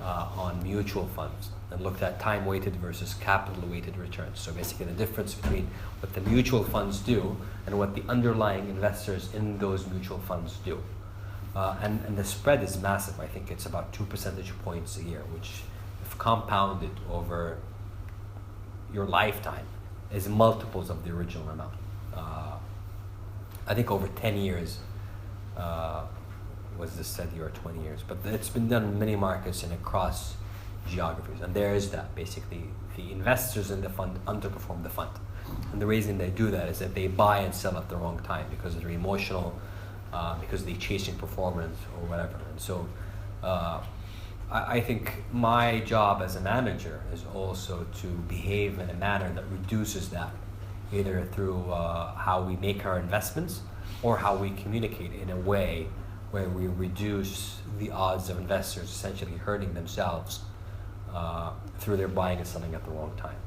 [SPEAKER 1] on mutual funds and looked at time-weighted versus capital-weighted returns, so basically the difference between what the mutual funds do and what the underlying investors in those mutual funds do. And the spread is massive. I think it's about 2 percentage points a year, which if compounded over your lifetime is multiples of the original amount. I think over 10 years was the study, or 20 years, but it's been done in many markets and across geographies. And there is that, basically, the investors in the fund underperform the fund. And the reason they do that is that they buy and sell at the wrong time because they're emotional, because they're chasing performance or whatever. And so I think my job as a manager is also to behave in a manner that reduces that, either through how we make our investments or how we communicate in a way where we reduce the odds of investors essentially hurting themselves through their buying and selling at the wrong time.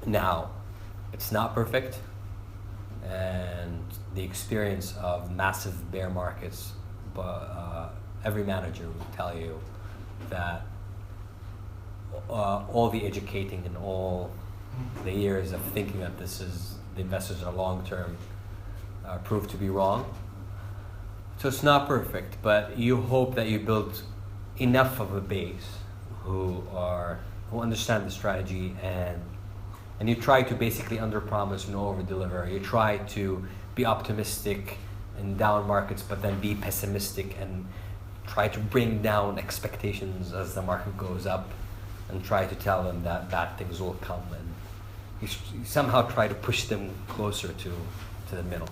[SPEAKER 1] Now, it's not perfect, and the experience of massive bear markets, but every manager will tell you that all the educating and all the years of thinking that the investors are long-term proved to be wrong. So it's not perfect, but you hope that you build enough of a base who understand the strategy, and you try to basically under-promise and over-deliver. You try to be optimistic in down markets, but then be pessimistic and try to bring down expectations as the market goes up, and try to tell them that bad things will come, and you somehow try to push them closer to the middle.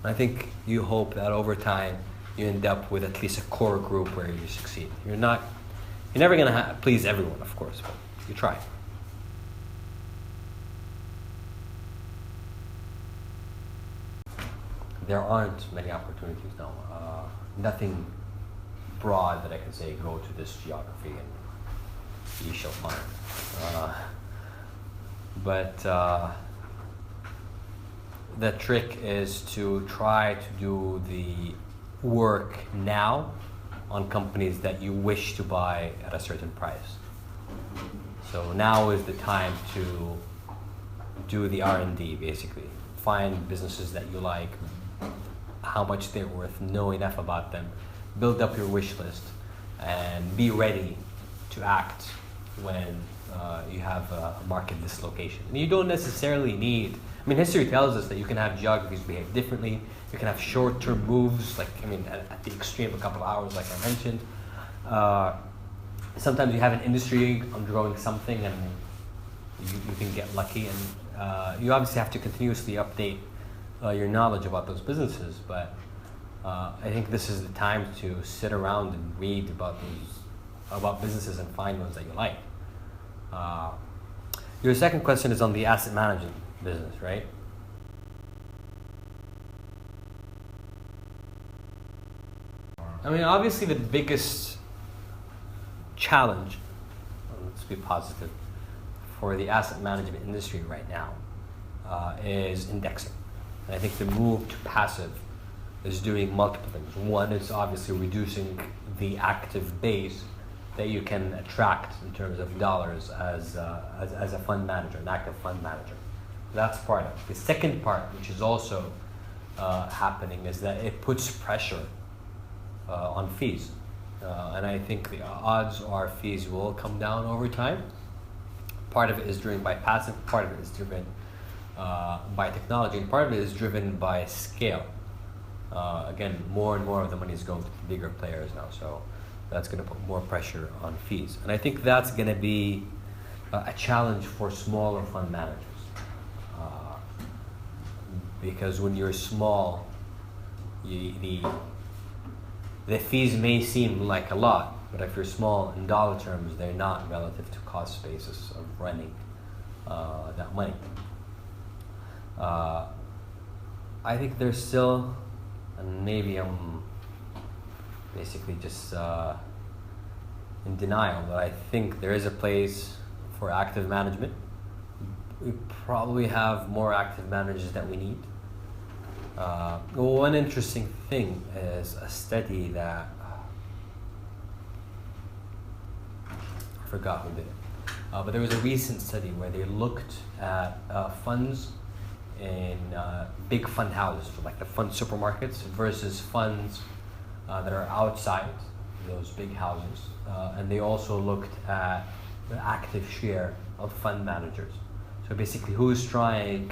[SPEAKER 1] I think you hope that over time you end up with at least a core group where you succeed. You're never going to please everyone, of course, but you try. There aren't many opportunities now. Nothing broad that I can say go to this geography and ye shall find. But the trick is to try to do the work now on companies that you wish to buy at a certain price. So now is the time to do the R&D, basically. Find businesses that you like, how much they're worth, know enough about them, build up your wish list, and be ready to act when you have a market dislocation. And you don't necessarily need, history tells us that you can have geographies behave differently, you can have short-term moves, at the extreme, a couple of hours, like I mentioned. Sometimes you have an industry undergoing something and you can get lucky, and you obviously have to continuously update your knowledge about those businesses, but I think this is the time to sit around and read about businesses and find ones that you like. Your second question is on the asset management business, right? Obviously the biggest challenge, let's be positive, for the asset management industry right now is indexing. And I think the move to passive is doing multiple things. One is obviously reducing the active base that you can attract in terms of dollars as a fund manager, an active fund manager. That's part of it. The second part, which is also happening, is that it puts pressure on fees. And I think the odds are fees will come down over time. Part of it is driven by passive, part of it is driven by technology, and part of it is driven by scale. Again, more and more of the money is going to the bigger players now, so that's going to put more pressure on fees. And I think that's going to be a challenge for smaller fund managers. Because when you're small, the fees may seem like a lot, but if you're small in dollar terms, they're not relative to cost basis of running that money. I think there's still, and maybe I'm basically just in denial, but I think there is a place for active management. We probably have more active managers than we need. One interesting thing is a study that I forgot who did it, but there was a recent study where they looked at funds in big fund houses, like the fund supermarkets, versus funds that are outside those big houses, and they also looked at the active share of fund managers. So basically, who's trying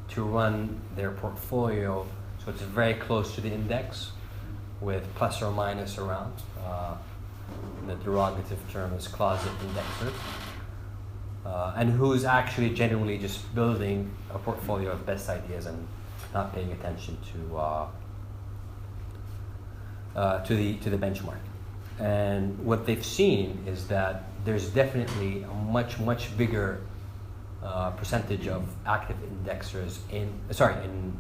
[SPEAKER 1] to run their portfolio so it's very close to the index with plus or minus around. the derogative term is closet indexers, and who's actually genuinely just building a portfolio of best ideas and not paying attention to the benchmark. And what they've seen is that there's definitely a much bigger percentage of active indexers in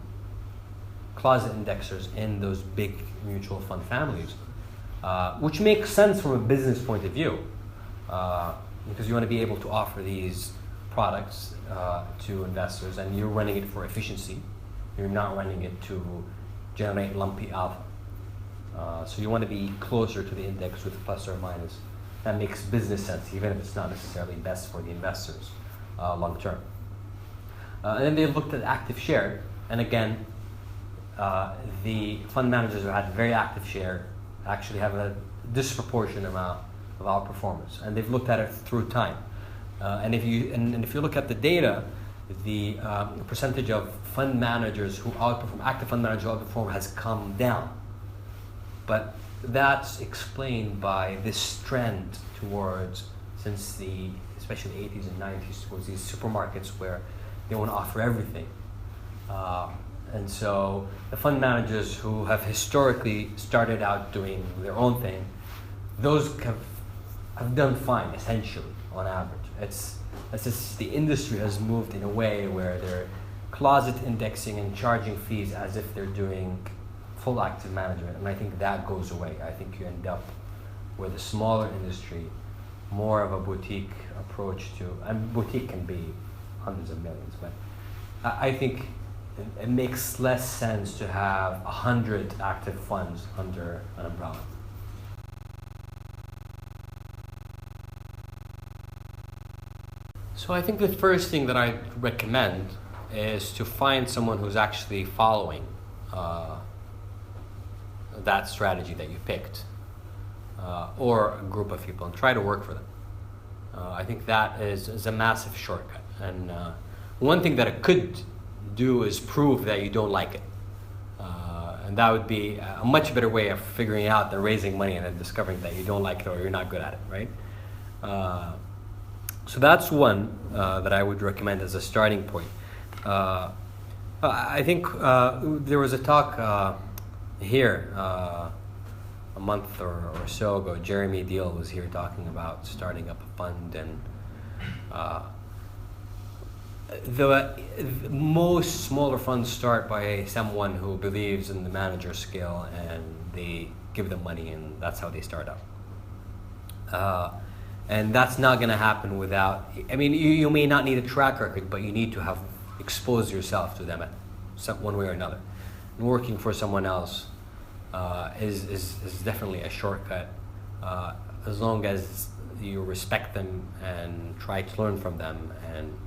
[SPEAKER 1] closet indexers in those big mutual fund families, which makes sense from a business point of view, because you want to be able to offer these products to investors, and you're running it for efficiency. You're not running it to generate lumpy alpha. So you want to be closer to the index with plus or minus. That makes business sense, even if it's not necessarily best for the investors long term. And then they looked at active share, and again, the fund managers who had very active share actually have a disproportionate amount of outperformance, and they've looked at it through time. And if you look at the data, the percentage of fund managers who outperform, active fund managers who outperform, has come down. But that's explained by this trend towards, especially the 80s and 90s, towards these supermarkets where they want to offer everything. And so the fund managers who have historically started out doing their own thing, those have done fine, essentially, on average. It's just the industry has moved in a way where they're closet indexing and charging fees as if they're doing full active management, and I think that goes away. I think you end up with a smaller industry, more of a boutique approach to, and boutique can be hundreds of millions, but I think it makes less sense to have 100 active funds under an umbrella. So I think the first thing that I recommend is to find someone who's actually following that strategy that you picked, or a group of people, and try to work for them. I think that is a massive shortcut. And one thing that it could do is prove that you don't like it. And that would be a much better way of figuring it out than raising money and then discovering that you don't like it or you're not good at it, right? So that's one that I would recommend as a starting point. I think there was a talk here a month or so ago. Jeremy Deal was here talking about starting up a fund, and the most smaller funds start by someone who believes in the manager's skill, and they give them money, and that's how they start up. And that's not going to happen without, I mean, you may not need a track record, but you need to have exposed yourself to them at one way or another. And working for someone else is definitely a shortcut, as long as you respect them and try to learn from them. And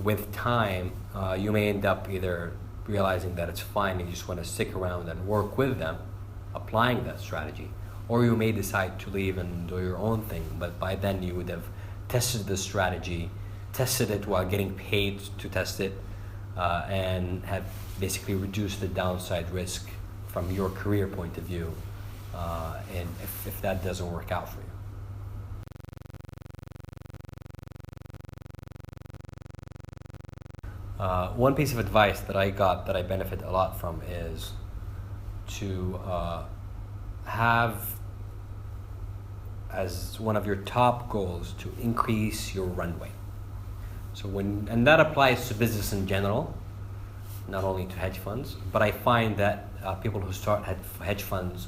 [SPEAKER 1] with time, you may end up either realizing that it's fine and you just want to stick around and work with them, applying that strategy, or you may decide to leave and do your own thing, but by then you would have tested the strategy, tested it while getting paid to test it, and have basically reduced the downside risk from your career point of view, and if that doesn't work out for you. One piece of advice that I got that I benefit a lot from is to have as one of your top goals to increase your runway. So and that applies to business in general, not only to hedge funds, but I find that people who start hedge funds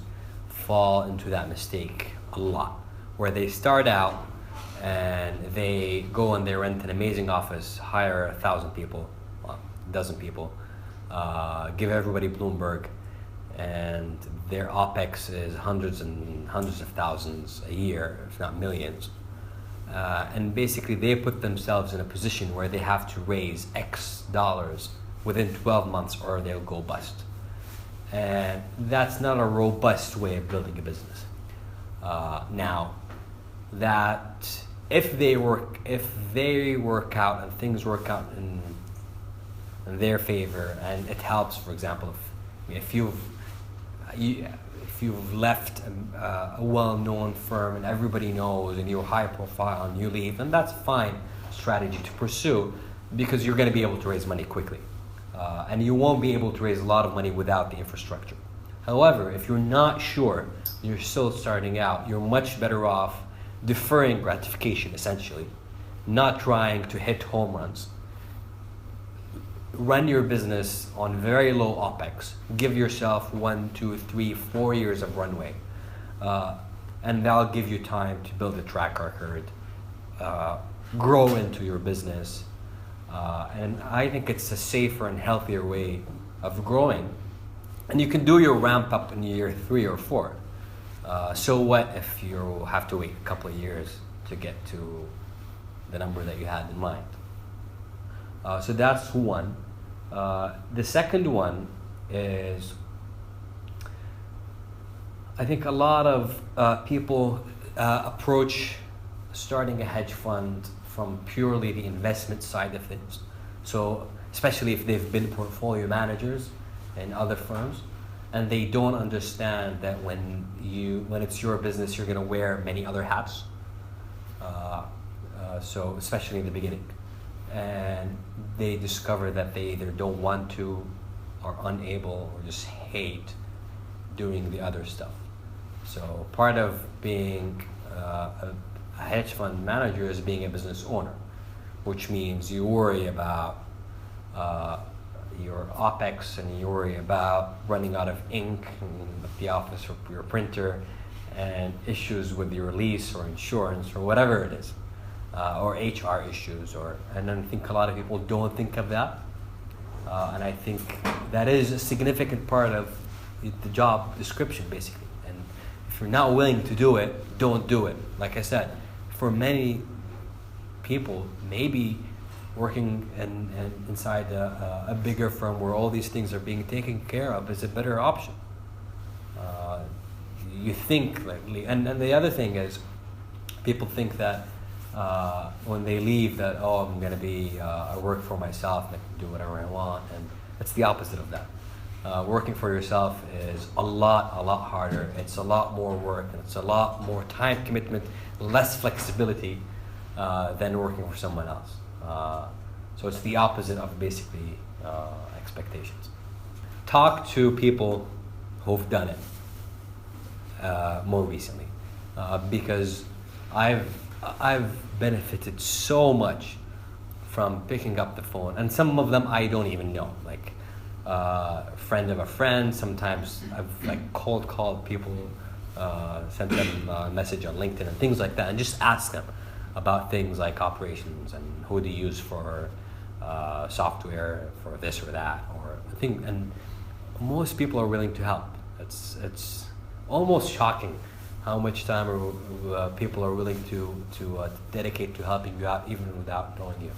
[SPEAKER 1] fall into that mistake a lot, where they start out and they go and they rent an amazing office, hire 1,000 people, well, a dozen people, give everybody Bloomberg, and their OPEX is hundreds and hundreds of thousands a year, if not millions. And basically they put themselves in a position where they have to raise X dollars within 12 months or they'll go bust. And that's not a robust way of building a business. Now, that if they work out and things work out in their favor, and it helps, for example, if you've if you've left a well-known firm and everybody knows and you're high profile and you leave, then that's a fine strategy to pursue because you're going to be able to raise money quickly. And you won't be able to raise a lot of money without the infrastructure. However, if you're not sure, you're still starting out, you're much better off deferring gratification, essentially, not trying to hit home runs. Run your business on very low OPEX. Give yourself 1, 2, 3, 4 years of runway. And that'll give you time to build a track record, grow into your business. And I think it's a safer and healthier way of growing. And you can do your ramp up in year 3 or 4. So what if you have to wait a couple of years to get to the number that you had in mind? So that's one. The second one is, I think a lot of people approach starting a hedge fund from purely the investment side of things. So especially if they've been portfolio managers in other firms, and they don't understand that when it's your business, you're going to wear many other hats. So especially in the beginning, and they discover that they either don't want to, or unable, or just hate doing the other stuff. So part of being a hedge fund manager is being a business owner, which means you worry about your OPEX, and you worry about running out of ink at the office for your printer, and issues with your lease or insurance or whatever it is, or HR issues, and I think a lot of people don't think of that, and I think that is a significant part of the job description, basically. And if you're not willing to do it, don't do it. Like I said, for many people, maybe working inside a bigger firm where all these things are being taken care of is a better option. You think, and the other thing is, people think that when they leave that, I'm going to be, I work for myself and I can do whatever I want, and it's the opposite of that. Working for yourself is a lot harder. It's a lot more work, and it's a lot more time commitment, less flexibility than working for someone else. So it's the opposite of basically expectations. Talk to people who've done it more recently, because I've benefited so much from picking up the phone, and some of them I don't even know, like friend of a friend. Sometimes I've cold called people, sent them a message on LinkedIn and things like that, and just ask them about things like operations and who they use for software for this or that, or I think, and most people are willing to help. It's almost shocking how much time people are willing to dedicate to helping you out, even without knowing you.